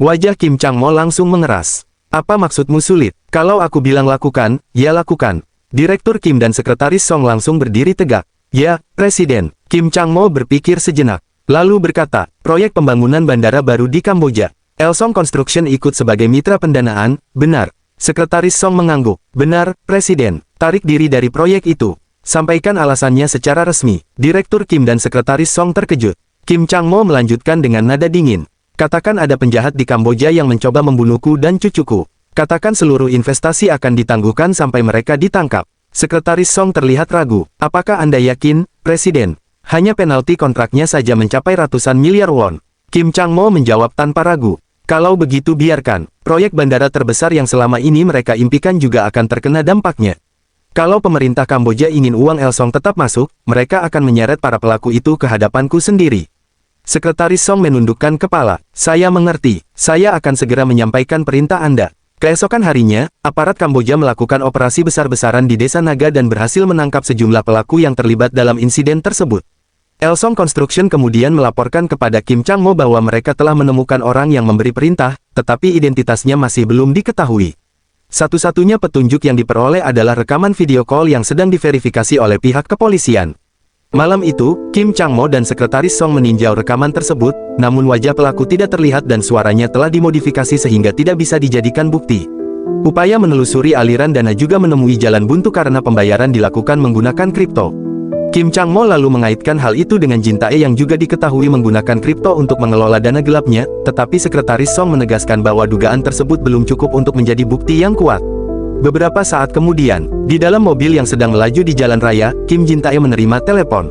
Wajah Kim Chang-mo langsung mengeras. Apa maksudmu sulit? Kalau aku bilang lakukan, ya lakukan. Direktur Kim dan Sekretaris Song langsung berdiri tegak. Ya, Presiden. Kim Chang-mo berpikir sejenak. Lalu berkata, proyek pembangunan bandara baru di Kamboja. Elsong Construction ikut sebagai mitra pendanaan, benar. Sekretaris Song mengangguk. Benar, Presiden. Tarik diri dari proyek itu. Sampaikan alasannya secara resmi. Direktur Kim dan Sekretaris Song terkejut. Kim Chang-mo melanjutkan dengan nada dingin. Katakan ada penjahat di Kamboja yang mencoba membunuhku dan cucuku. Katakan seluruh investasi akan ditangguhkan sampai mereka ditangkap. Sekretaris Song terlihat ragu. Apakah Anda yakin, Presiden? Hanya penalti kontraknya saja mencapai ratusan miliar won. Kim Chang-mo menjawab tanpa ragu. Kalau begitu biarkan. Proyek bandara terbesar yang selama ini mereka impikan juga akan terkena dampaknya. Kalau pemerintah Kamboja ingin uang Elsong tetap masuk, mereka akan menyeret para pelaku itu ke hadapanku sendiri. Sekretaris Song menundukkan kepala. Saya mengerti. Saya akan segera menyampaikan perintah Anda. Keesokan harinya, aparat Kamboja melakukan operasi besar-besaran di Desa Naga dan berhasil menangkap sejumlah pelaku yang terlibat dalam insiden tersebut. Elsong Construction kemudian melaporkan kepada Kim Chang-mo bahwa mereka telah menemukan orang yang memberi perintah, tetapi identitasnya masih belum diketahui. Satu-satunya petunjuk yang diperoleh adalah rekaman video call yang sedang diverifikasi oleh pihak kepolisian. Malam itu, Kim Chang-mo dan Sekretaris Song meninjau rekaman tersebut, namun wajah pelaku tidak terlihat dan suaranya telah dimodifikasi sehingga tidak bisa dijadikan bukti. Upaya menelusuri aliran dana juga menemui jalan buntu karena pembayaran dilakukan menggunakan kripto. Kim Chang-mo lalu mengaitkan hal itu dengan Jin Tae yang juga diketahui menggunakan kripto untuk mengelola dana gelapnya, tetapi Sekretaris Song menegaskan bahwa dugaan tersebut belum cukup untuk menjadi bukti yang kuat. Beberapa saat kemudian, di dalam mobil yang sedang melaju di jalan raya, Kim Jin Tae menerima telepon.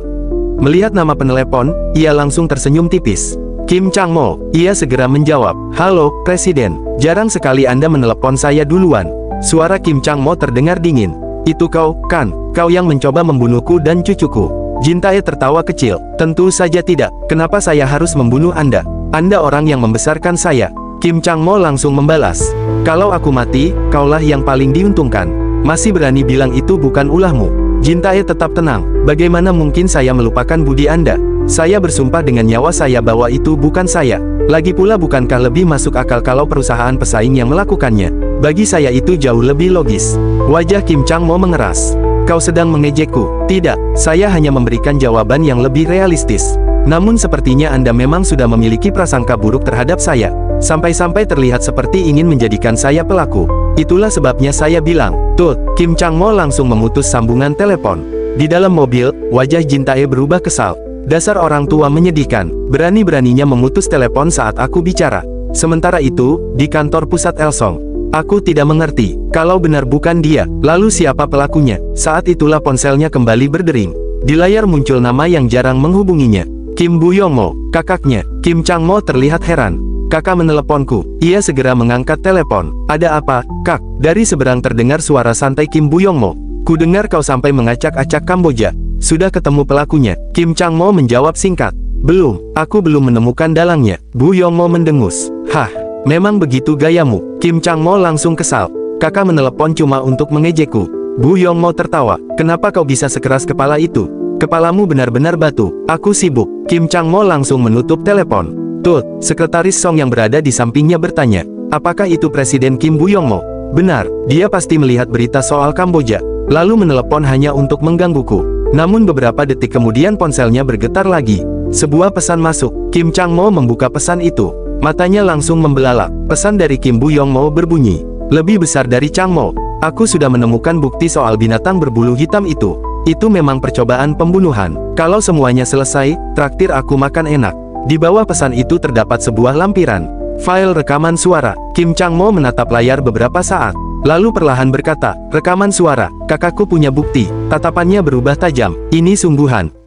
Melihat nama penelepon, ia langsung tersenyum tipis. Kim Chang-mo, ia segera menjawab. Halo, Presiden. Jarang sekali Anda menelepon saya duluan. Suara Kim Chang-mo terdengar dingin. Itu kau, kan? Kau yang mencoba membunuhku dan cucuku. Jin Tae tertawa kecil. Tentu saja tidak. Kenapa saya harus membunuh Anda? Anda orang yang membesarkan saya. Kim Chang-mo langsung membalas. Kalau aku mati, kaulah yang paling diuntungkan. Masih berani bilang itu bukan ulahmu. Jin Tae tetap tenang. Bagaimana mungkin saya melupakan budi Anda? Saya bersumpah dengan nyawa saya bahwa itu bukan saya. Lagi pula bukankah lebih masuk akal kalau perusahaan pesaing yang melakukannya? Bagi saya itu jauh lebih logis. Wajah Kim Chang-mo mengeras. Kau sedang mengejekku? Tidak, saya hanya memberikan jawaban yang lebih realistis. Namun sepertinya Anda memang sudah memiliki prasangka buruk terhadap saya. Sampai-sampai terlihat seperti ingin menjadikan saya pelaku. Itulah sebabnya saya bilang, Tut. Kim Chang-mo langsung memutus sambungan telepon. Di dalam mobil, wajah Jin Tae berubah kesal. Dasar orang tua menyedihkan, berani-beraninya memutus telepon saat aku bicara. Sementara itu, di kantor pusat Elsong, aku tidak mengerti, kalau benar bukan dia, lalu siapa pelakunya? Saat itulah ponselnya kembali berdering. Di layar muncul nama yang jarang menghubunginya. Kim Buyongmo, kakaknya. Kim Changmo terlihat heran. Kakak meneleponku. Ia segera mengangkat telepon. Ada apa, Kak? Dari seberang terdengar suara santai Kim Buyongmo. Ku dengar kau sampai mengacak-acak Kamboja. Sudah ketemu pelakunya? Kim Changmo menjawab singkat. Belum, aku belum menemukan dalangnya. Buyongmo mendengus. Hah, memang begitu gayamu? Kim Changmo langsung kesal. Kakak menelepon cuma untuk mengejekku. Buyongmo tertawa. Kenapa kau bisa sekeras kepala itu? Kepalamu benar-benar batu. Aku sibuk. Kim Changmo langsung menutup telepon. Tut, sekretaris Song yang berada di sampingnya bertanya. Apakah itu Presiden Kim Buyongmo? Benar, dia pasti melihat berita soal Kamboja, lalu menelepon hanya untuk menggangguku. Namun beberapa detik kemudian ponselnya bergetar lagi. Sebuah pesan masuk. Kim Changmo membuka pesan itu. Matanya langsung membelalak. Pesan dari Kim Buyongmo berbunyi. Lebih besar dari Changmo. Aku sudah menemukan bukti soal binatang berbulu hitam itu. Itu memang percobaan pembunuhan. Kalau semuanya selesai, traktir aku makan enak. Di bawah pesan itu terdapat sebuah lampiran. File rekaman suara. Kim Changmo menatap layar beberapa saat. Lalu perlahan berkata, rekaman suara, kakakku punya bukti. Tatapannya berubah tajam. Ini sungguhan.